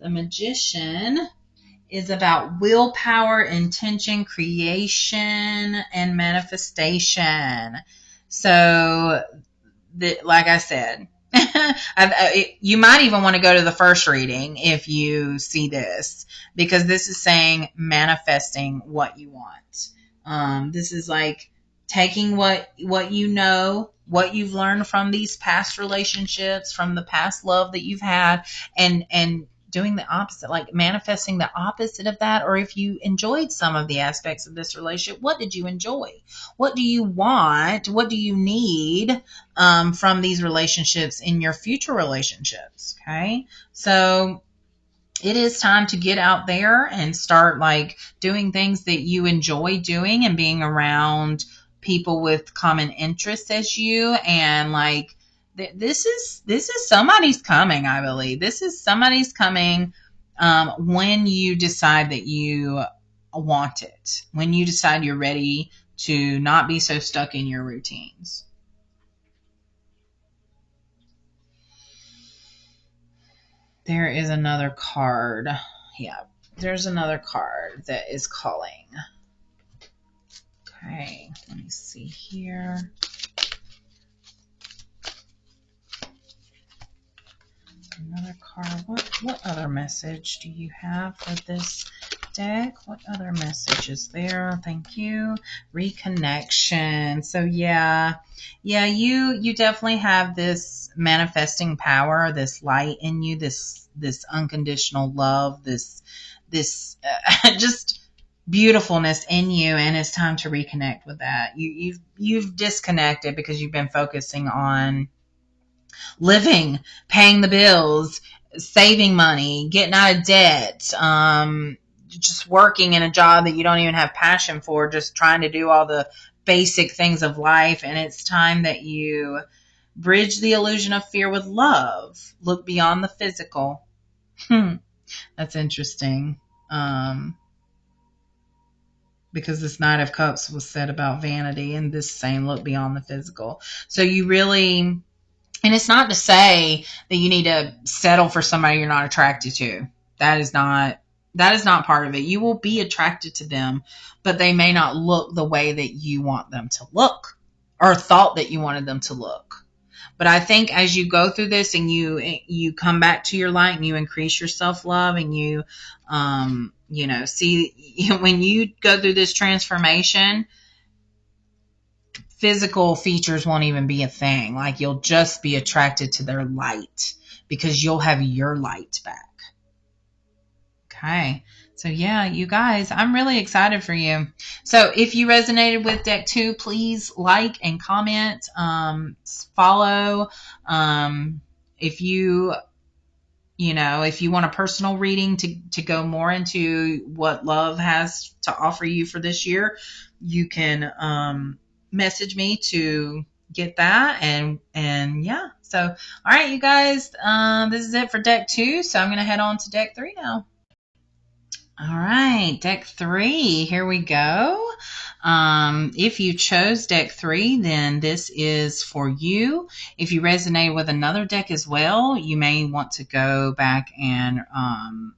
The Magician is about willpower, intention, creation, and manifestation. So, like I said, you might even want to go to the first reading if you see this, because this is saying manifesting what you want. This is like taking what you know, what you've learned from these past relationships, from the past love that you've had, and doing the opposite, like manifesting the opposite of that. Or if you enjoyed some of the aspects of this relationship, what did you enjoy? What do you want? What do you need from these relationships in your future relationships? Okay. So it is time to get out there and start like doing things that you enjoy doing and being around people with common interests as you, and like this is somebody's coming. I believe this is somebody's coming when you decide that you want it, when you decide you're ready to not be so stuck in your routines. There is another card. Yeah, there's another card that is calling. Okay, let me see here. Another card. What other message do you have for this deck? What other message is there? Thank you. Reconnection. So yeah, you definitely have this manifesting power, this light in you, this unconditional love, this just beautifulness in you, and it's time to reconnect with that. You've disconnected because you've been focusing on living, paying the bills, saving money, getting out of debt, just working in a job that you don't even have passion for, just trying to do all the basic things of life. And it's time that you bridge the illusion of fear with love. Look beyond the physical. That's interesting. Because this Knight of Cups was said about vanity, and this saying look beyond the physical. So you really, and it's not to say that you need to settle for somebody you're not attracted to. That is not part of it. You will be attracted to them, but they may not look the way that you want them to look or thought that you wanted them to look. But I think as you go through this and you come back to your light and you increase your self-love and you see when you go through this transformation, physical features won't even be a thing. Like you'll just be attracted to their light because you'll have your light back. Okay. So yeah, you guys, I'm really excited for you. So if you resonated with deck 2, please like and comment, follow. If you want a personal reading to go more into what love has to offer you for this year, you can message me to get that. And yeah. So, all right, you guys, this is it for deck 2. So I'm going to head on to deck 3 now. All right, deck 3, here we go. If you chose deck 3, then this is for you. If you resonate with another deck as well, you may want to go back and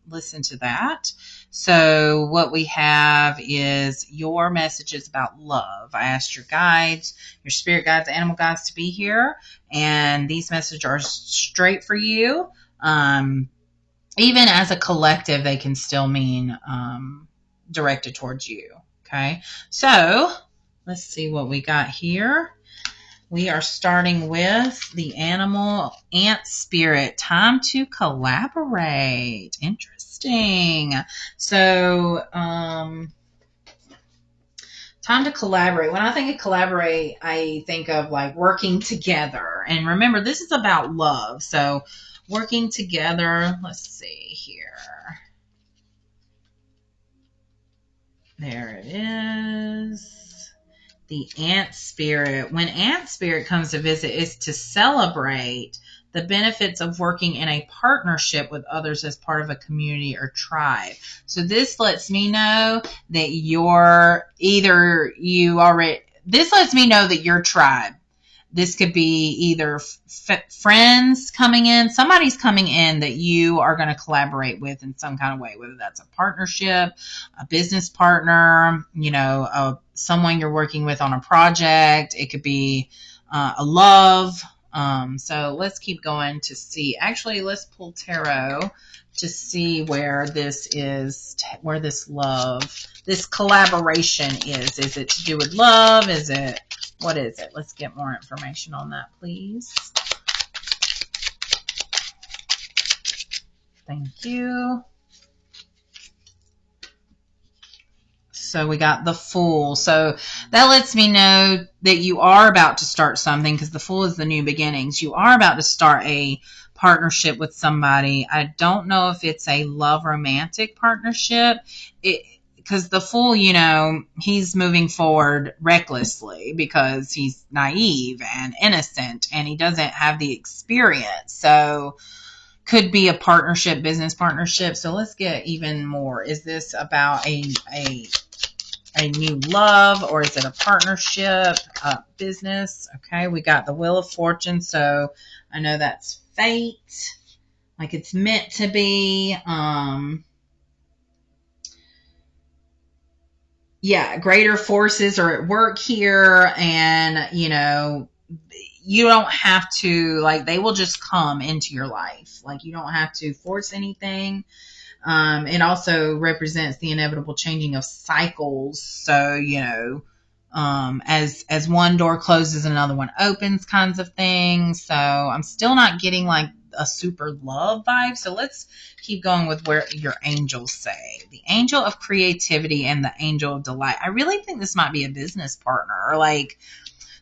listen to that. So what we have is your messages about love. I asked your guides, your spirit guides, animal guides to be here, and these messages are straight for you. Even as a collective, they can still mean directed towards you. Okay, so let's see what we got here. We are starting with the animal ant spirit. Time to collaborate. Interesting. So, time to collaborate. When I think of collaborate, I think of like working together. And remember, this is about love. So, working together. Let's see here. There it is. The ant spirit. When ant spirit comes to visit, is to celebrate the benefits of working in a partnership with others as part of a community or tribe. So this lets me know that this lets me know that your tribe. This could be either friends coming in, somebody's coming in that you are going to collaborate with in some kind of way, whether that's a partnership, a business partner, someone you're working with on a project. It could be a love. So let's keep going to see. Actually, let's pull tarot to see where this collaboration is. Is it to do with love? What is it? Let's get more information on that, please. Thank you. So we got the Fool. So that lets me know that you are about to start something, because the Fool is the new beginnings. You are about to start a partnership with somebody. I don't know if it's a love romantic partnership. Because the Fool, he's moving forward recklessly because he's naive and innocent and he doesn't have the experience. So could be a partnership, business partnership. So let's get even more. Is this about a new love, or is it a partnership, business? Okay, we got the Wheel of Fortune. So I know that's fate, like it's meant to be. Greater forces are at work here, and you don't have to, they will just come into your life. You don't have to force anything. It also represents the inevitable changing of cycles. So, as one door closes, another one opens, kinds of things. So I'm still not getting a super love vibe. So let's keep going with where your angels say. The angel of creativity and the angel of delight. I really think this might be a business partner, or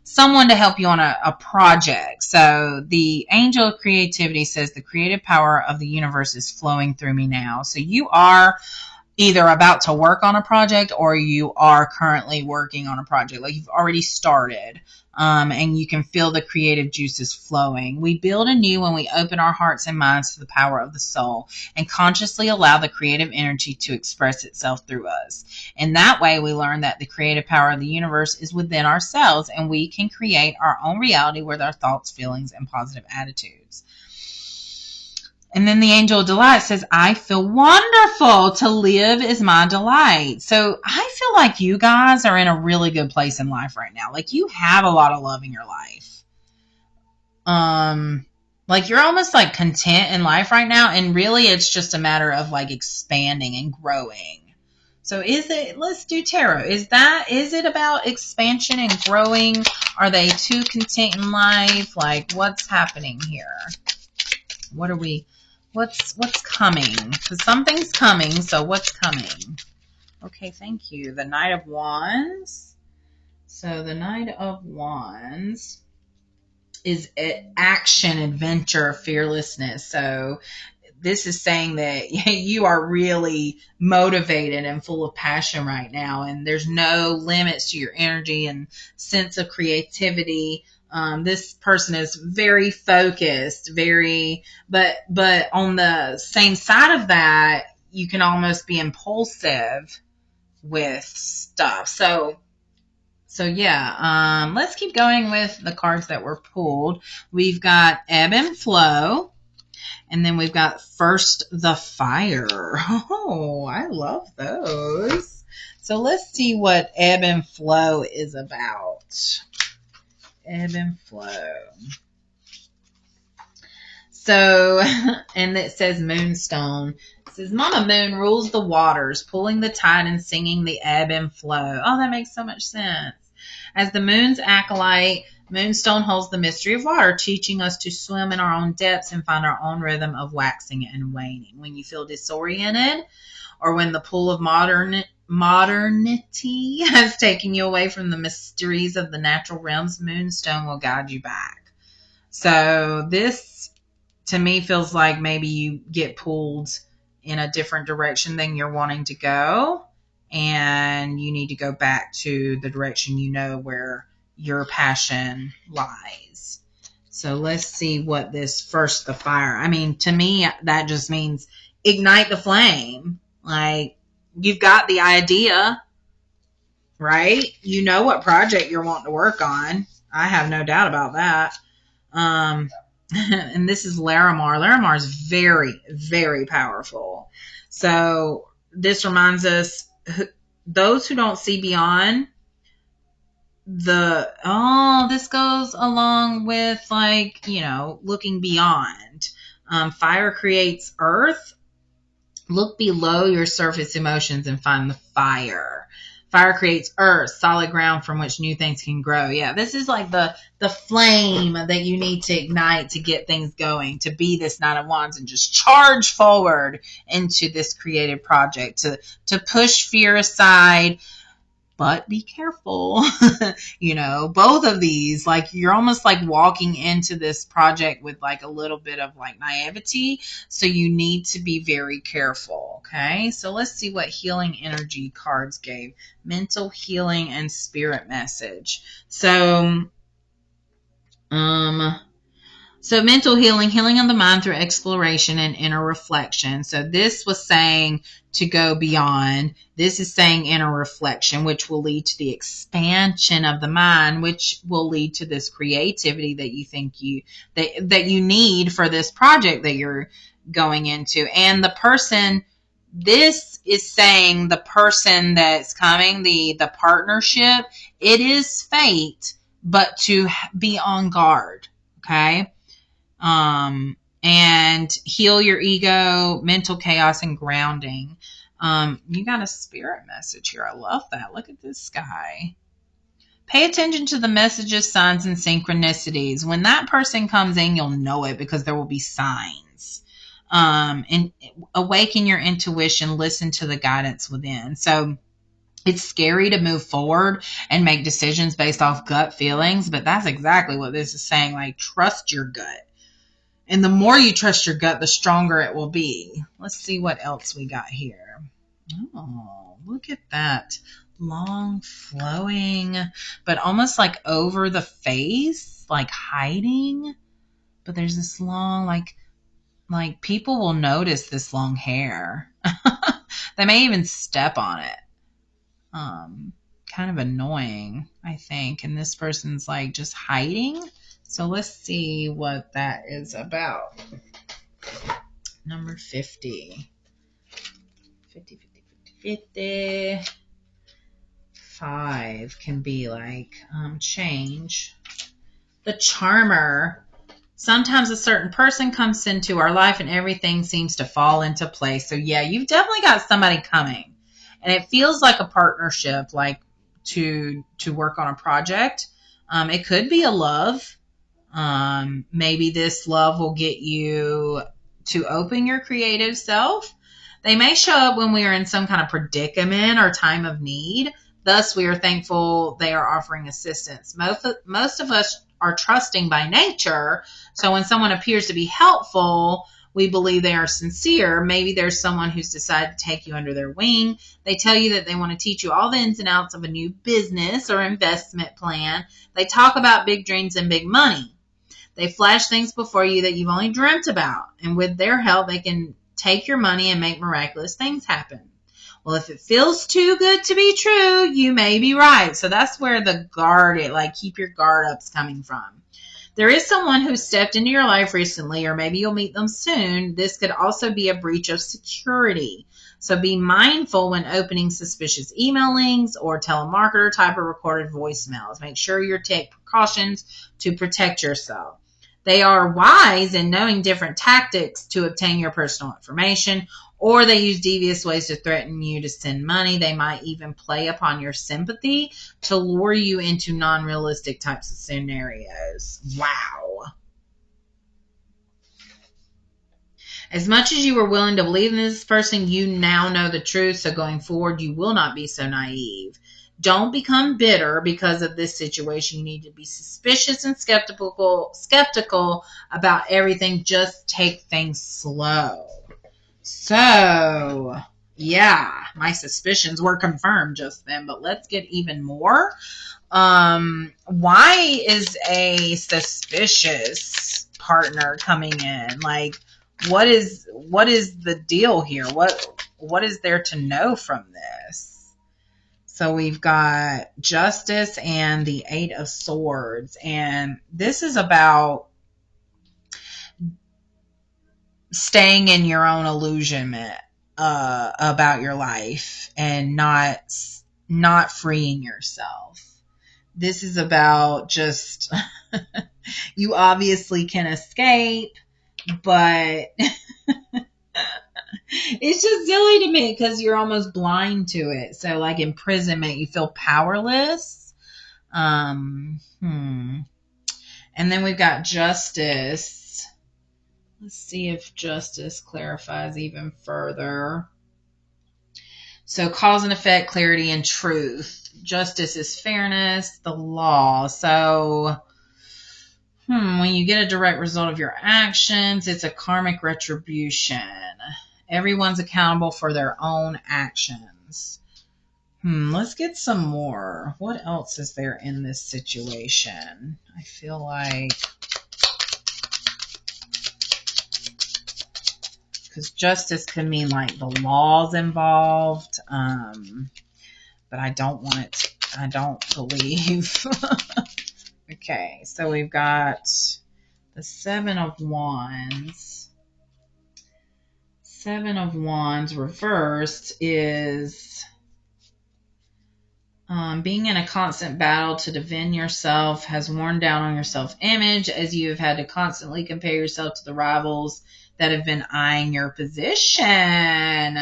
someone to help you on a project. So the angel of creativity says the creative power of the universe is flowing through me now. So you are either about to work on a project, or you are currently working on a project. You've already started, and you can feel the creative juices flowing. We build anew when we open our hearts and minds to the power of the soul and consciously allow the creative energy to express itself through us. In that way, we learn that the creative power of the universe is within ourselves, and we can create our own reality with our thoughts, feelings, and positive attitudes. And then the angel of delight says, I feel wonderful. To live is my delight. So I feel like you guys are in a really good place in life right now. You have a lot of love in your life. You're almost content in life right now. And really it's just a matter of expanding and growing. So let's do tarot. Is it about expansion and growing? Are they too content in life? What's happening here? What's coming? Because something's coming, so what's coming? Okay, thank you. The Knight of Wands. So the Knight of Wands is action, adventure, fearlessness. So this is saying that you are really motivated and full of passion right now, and there's no limits to your energy and sense of creativity. This person is very focused, but on the same side of that, you can almost be impulsive with stuff. So yeah, let's keep going with the cards that were pulled. We've got ebb and flow, And then we've got First the Fire. Oh, I love those. So let's see what ebb and flow is about. Ebb and flow. So, and it says Moonstone. It says, Mama Moon rules the waters, pulling the tide and singing the ebb and flow. Oh, that makes so much sense. As the moon's acolyte, Moonstone holds the mystery of water, teaching us to swim in our own depths and find our own rhythm of waxing and waning. When you feel disoriented, or when the pull of modernity has taken you away from the mysteries of the natural realms, Moonstone will guide you back. So this, to me, feels like maybe you get pulled in a different direction than you're wanting to go, and you need to go back to the direction you know where your passion lies. So let's see what this First the Fire. I mean, to me, that just means ignite the flame. Like, you've got the idea, right? You know what project you're wanting to work on. I have no doubt about that. And this is Larimar. Larimar is very, very powerful. So this reminds us, those who don't see beyond this goes along with, like, looking beyond. Fire creates earth. Look below your surface emotions and find the fire. Fire creates earth, solid ground from which new things can grow. Yeah, this is like the flame that you need to ignite to get things going, to be this Nine of Wands and just charge forward into this creative project, to push fear aside. But be careful, both of these, like, you're almost like walking into this project with like a little bit of like naivety. So you need to be very careful. Okay. So let's see what healing energy cards gave. Mental healing and spirit message. So mental healing of the mind through exploration and inner reflection. So this was saying to go beyond. This is saying inner reflection, which will lead to the expansion of the mind, which will lead to this creativity that you think that you need for this project that you're going into. And the person, this is saying the person that's coming, the partnership, it is fate, but to be on guard. Okay. And heal your ego, mental chaos, and grounding. You got a spirit message here. I love that. Look at this guy. Pay attention to the messages, signs, and synchronicities. When that person comes in, you'll know it because there will be signs. And awaken your intuition, listen to the guidance within. So it's scary to move forward and make decisions based off gut feelings, but that's exactly what this is saying. Like, trust your gut. And the more you trust your gut, the stronger it will be. Let's see what else we got here. Oh, look at that. Long, flowing, but almost like over the face, like hiding. But there's this long, like people will notice this long hair. They may even step on it. Kind of annoying, I think. And this person's like just hiding. So let's see what that is about. Number 50. 50, 50, 50, 50. 5 can be like change. The Charmer. Sometimes a certain person comes into our life and everything seems to fall into place. So yeah, you've definitely got somebody coming. And it feels like a partnership, like to work on a project. It could be a love. Maybe this love will get you to open your creative self. They may show up when we are in some kind of predicament or time of need. Thus, we are thankful they are offering assistance. Most of us are trusting by nature. So when someone appears to be helpful, we believe they are sincere. Maybe there's someone who's decided to take you under their wing. They tell you that they want to teach you all the ins and outs of a new business or investment plan. They talk about big dreams and big money. They flash things before you that you've only dreamt about. And with their help, they can take your money and make miraculous things happen. Well, if it feels too good to be true, you may be right. So that's where the guard, like keep your guard up's coming from. There is someone who stepped into your life recently, or maybe you'll meet them soon. This could also be a breach of security. So be mindful when opening suspicious email links or telemarketer type of recorded voicemails. Make sure you take precautions to protect yourself. They are wise in knowing different tactics to obtain your personal information, or they use devious ways to threaten you to send money. They might even play upon your sympathy to lure you into non-realistic types of scenarios. Wow. As much as you were willing to believe in this person, you now know the truth. So going forward, you will not be so naive. Don't become bitter because of this situation. You need to be suspicious and skeptical about everything. Just take things slow. So, yeah, my suspicions were confirmed just then, but let's get even more. Why is a suspicious partner coming in? Like, what is the deal here? What is there to know from this? So we've got Justice and the Eight of Swords, and this is about staying in your own illusionment about your life and not freeing yourself. This is about just you obviously can escape, but it's just silly to me because you're almost blind to it. So like imprisonment, you feel powerless. And then we've got Justice. Let's see if Justice clarifies even further. So cause and effect, clarity, and truth. Justice is fairness, the law. So when you get a direct result of your actions, it's a karmic retribution. Everyone's accountable for their own actions. Let's get some more. What else is there in this situation? I feel like, because justice could mean like the laws involved, but I don't believe. Okay, so we've got the Seven of Wands. Seven of Wands reversed is being in a constant battle to defend yourself has worn down on your self-image as you have had to constantly compare yourself to the rivals that have been eyeing your position.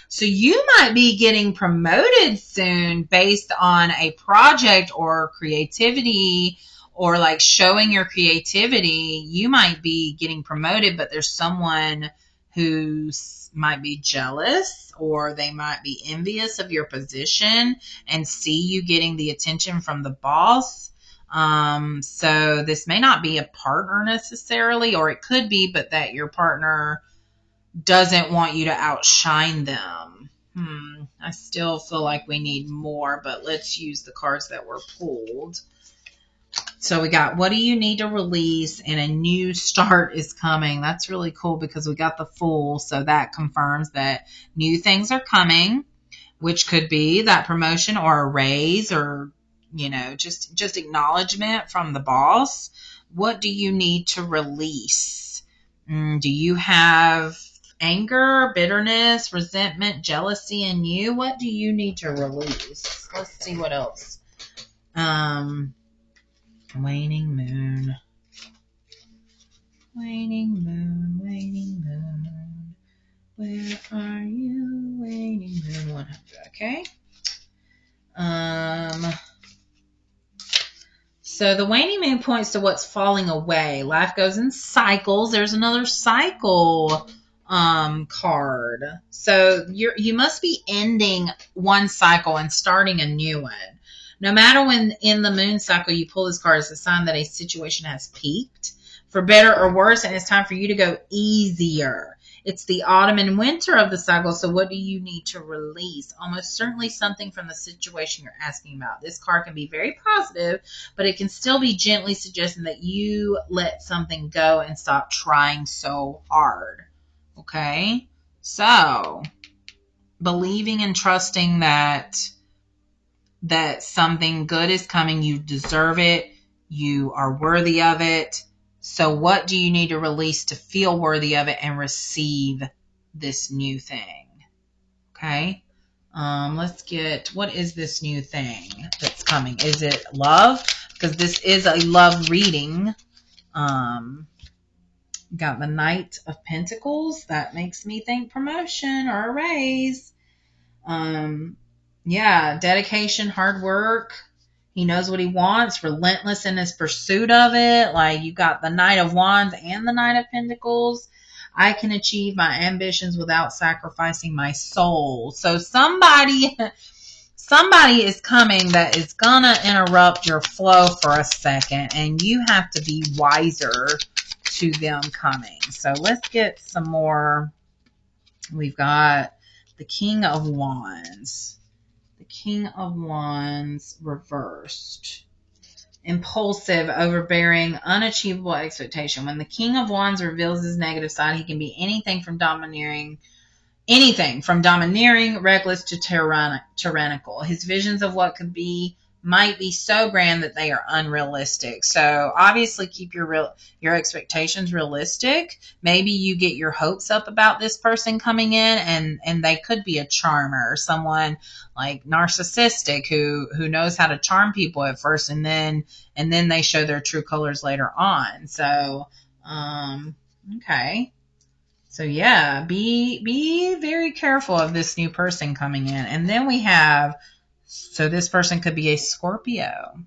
So you might be getting promoted soon based on a project or creativity, or like showing your creativity. You might be getting promoted, but there's someone who might be jealous, or they might be envious of your position and see you getting the attention from the boss. So this may not be a partner necessarily, or it could be, but that your partner doesn't want you to outshine them. I still feel like we need more, but let's use the cards that were pulled. So we got, what do you need to release, and a new start is coming. That's really cool because we got the Fool, so that confirms that new things are coming, which could be that promotion or a raise, or just acknowledgement from the boss. What do you need to release? Do you have anger, bitterness, resentment, jealousy in you? What do you need to release? Let's see what else. Waning moon. Waning moon, waning moon. Where are you, waning moon? 100. Okay. So the waning moon points to what's falling away. Life goes in cycles. There's another cycle card. So you must be ending one cycle and starting a new one. No matter when in the moon cycle you pull this card, it's a sign that a situation has peaked, for better or worse, and it's time for you to go easier. It's the autumn and winter of the cycle, so what do you need to release? Almost certainly something from the situation you're asking about. This card can be very positive, but it can still be gently suggesting that you let something go and stop trying so hard. Okay? So, believing and trusting that something good is coming, you deserve it, You are worthy of it. So what do you need to release to feel worthy of it and receive this new thing? Okay. Let's get, what is this new thing that's coming? Is it love? Because this is a love reading. Got the Knight of Pentacles. That makes me think promotion or a raise. Yeah, dedication, hard work. He knows what he wants, relentless in his pursuit of it. Like, you got the Knight of Wands and the Knight of Pentacles. I can achieve my ambitions without sacrificing my soul. So somebody is coming that is gonna interrupt your flow for a second, and you have to be wiser to them coming. So let's get some more. We've got the King of Wands. The King of Wands reversed. Impulsive, overbearing, unachievable expectation. When the King of Wands reveals his negative side, he can be anything from domineering, reckless to tyrannical. His visions of what could be might be so grand that they are unrealistic. So obviously keep your expectations realistic. Maybe you get your hopes up about this person coming in, and they could be a charmer or someone like narcissistic who knows how to charm people at first, and then they show their true colors later on. So okay. So yeah, be very careful of this new person coming in. And then we have, so this person could be a Scorpio.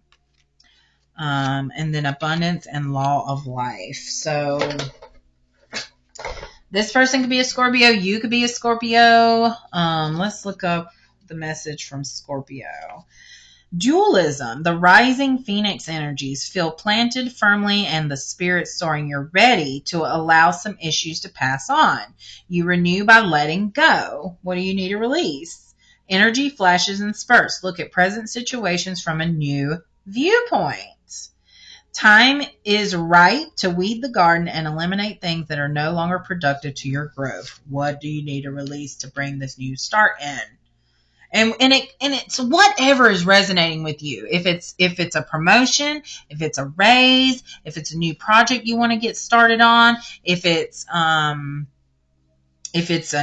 And then abundance and law of life. So this person could be a Scorpio. You could be a Scorpio. Let's look up the message from Scorpio. Dualism, the rising phoenix energies feel planted firmly and the spirit soaring. You're ready to allow some issues to pass on. You renew by letting go. What do you need to release? Energy flashes and spurts. Look at present situations from a new viewpoint. Time is right to weed the garden and eliminate things that are no longer productive to your growth. What do you need to release to bring this new start in? And it's whatever is resonating with you. If it's a promotion, if it's a raise, if it's a new project you want to get started on, if it's a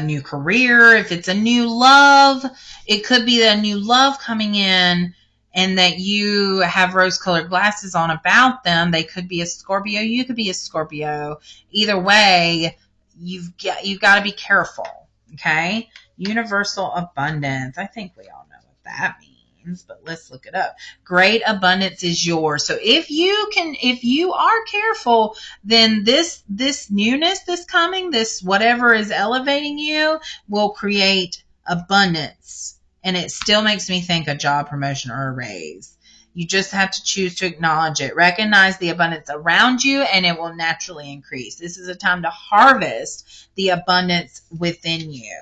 new career, if it's a new love, it could be a new love coming in and that you have rose-colored glasses on about them. They could be a Scorpio. You could be a Scorpio. Either way, you've got to be careful. Okay. Universal abundance. I think we all know what that means, but let's look it up. Great abundance is yours. So if you are careful, then this newness that's coming, this whatever is elevating you, will create abundance. And it still makes me think a job promotion or a raise. You just have to choose to acknowledge it. Recognize the abundance around you, and it will naturally increase. This is a time to harvest the abundance within you.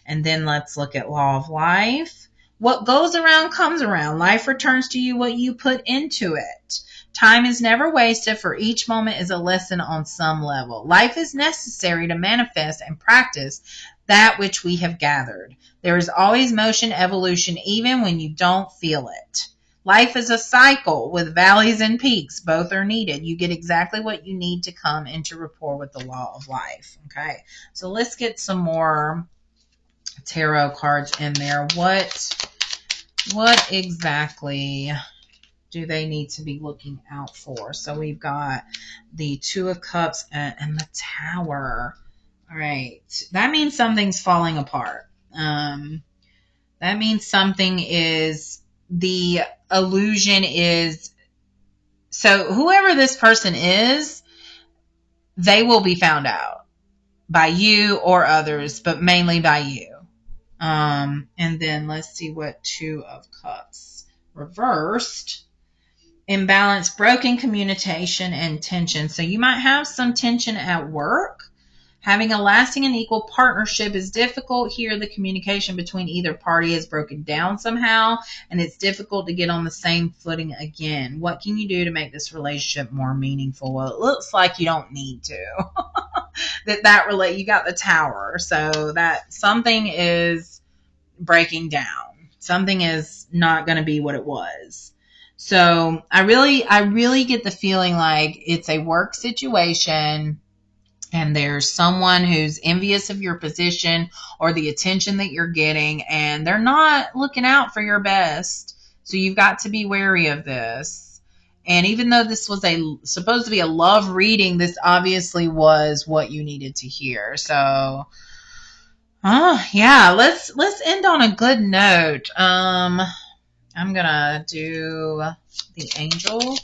And then let's look at law of life. What goes around comes around. Life returns to you what you put into it. Time is never wasted, for each moment is a lesson on some level. Life is necessary to manifest and practice that which we have gathered. There is always motion, evolution, even when you don't feel it. Life is a cycle with valleys and peaks. Both are needed. You get exactly what you need to come into rapport with the law of life. Okay, so let's get some more tarot cards in there. What exactly do they need to be looking out for? So we've got the Two of Cups and the Tower. All right. That means something's falling apart. That means something is, the illusion is, so whoever this person is, they will be found out by you or others, but mainly by you. And then let's see what Two of Cups reversed. Imbalance, broken communication, and tension. So you might have some tension at work. Having a lasting and equal partnership is difficult here. The communication between either party is broken down somehow, and it's difficult to get on the same footing again. What can you do to make this relationship more meaningful? Well, it looks like you don't need to. You got the Tower, so that something is breaking down. Something is not going to be what it was. So I really get the feeling like it's a work situation and there's someone who's envious of your position or the attention that you're getting, and they're not looking out for your best. So you've got to be wary of this. And even though this was supposed to be a love reading, this obviously was what you needed to hear. So, yeah, let's end on a good note. I'm gonna do the angel.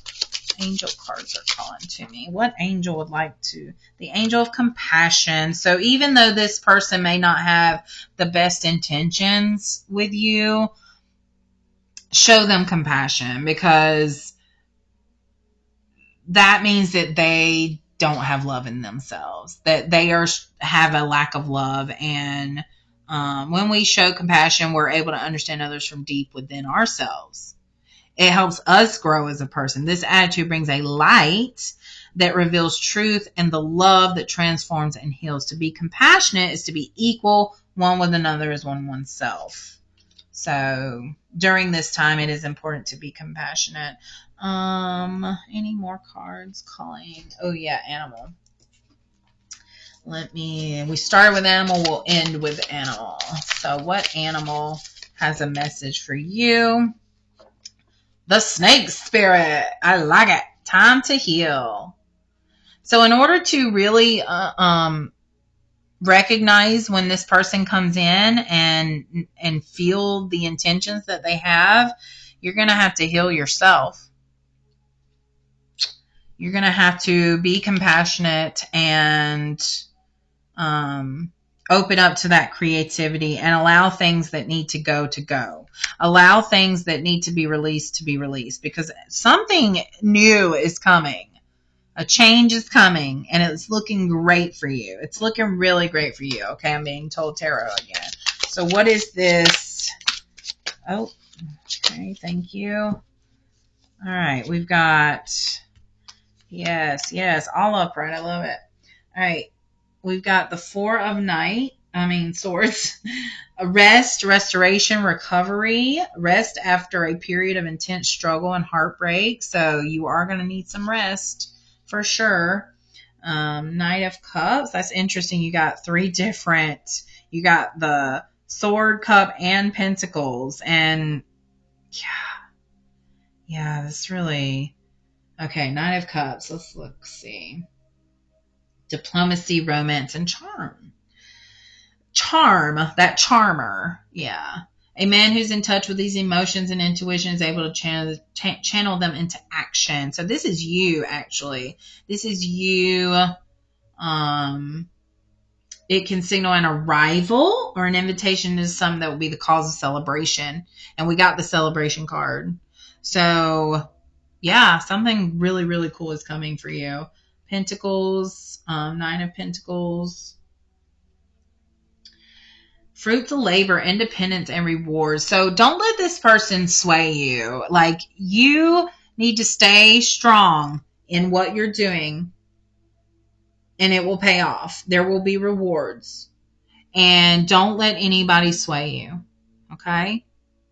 Angel cards are calling to me. What angel would like to? The angel of compassion. So even though this person may not have the best intentions with you, show them compassion, because that means that they don't have love in themselves, that they have a lack of love. And when we show compassion, we're able to understand others from deep within ourselves. It helps us grow as a person. This attitude brings a light that reveals truth and the love that transforms and heals. To be compassionate is to be equal one with another as one oneself. So during this time, it is important to be compassionate. Any more cards calling? Oh yeah, animal. We started with animal, we'll end with animal. So what animal has a message for you? The snake spirit. I like it. Time to heal. So in order to really recognize when this person comes in and feel the intentions that they have, you're going to have to heal yourself. You're going to have to be compassionate and open up to that creativity and allow things that need to go. Allow things that need to be released, because something new is coming. A change is coming, and it's looking great for you. It's looking really great for you. Okay, I'm being told tarot again. So what is this? Oh, okay, thank you. All right, we've got, yes, all upright. I love it. All right, we've got the Four of Swords. Rest, restoration, recovery. Rest after a period of intense struggle and heartbreak. So you are going to need some rest for sure. Knight of Cups. That's interesting. You got you got the Sword, Cup, and Pentacles. And yeah, that's really, okay, Knight of Cups. Let's see. Diplomacy, romance, and charm. That charmer. Yeah. A man who's in touch with these emotions and intuition is able to channel them into action. So this is you, actually. This is you. It can signal an arrival or an invitation to something that will be the cause of celebration. And we got the celebration card. So, yeah, something really, really cool is coming for you. Pentacles, Nine of Pentacles. Fruits of labor, independence, and rewards. So don't let this person sway you. Like, you need to stay strong in what you're doing, and it will pay off. There will be rewards. And don't let anybody sway you. Okay?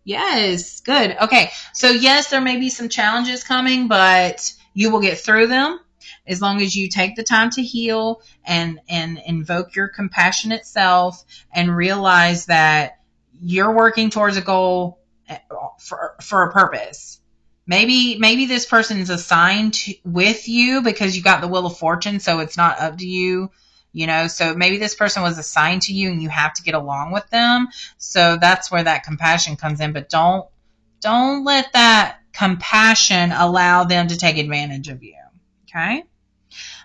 Yes, good. Okay, so yes, there may be some challenges coming, but you will get through them as long as you take the time to heal and invoke your compassionate self and realize that you're working towards a goal for a purpose. Maybe this person is assigned with you because you got the Wheel of Fortune, so it's not up to you. So maybe this person was assigned to you and you have to get along with them. So that's where that compassion comes in. But don't let that compassion allow them to take advantage of you. Okay?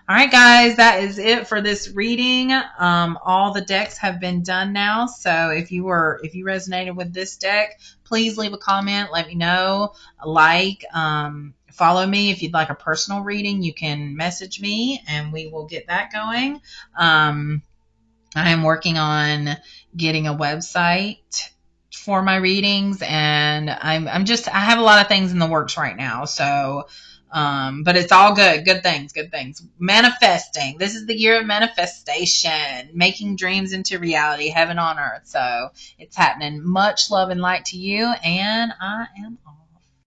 All right, guys, that is it for this reading. All the decks have been done now. So if you resonated with this deck, please leave a comment. Let me know. Follow me. If you'd like a personal reading, you can message me and we will get that going. I am working on getting a website for my readings, and I have a lot of things in the works right now. So, but it's all good. Good things. Manifesting. This is the year of manifestation, making dreams into reality, heaven on earth. So it's happening. Much love and light to you, and I am off.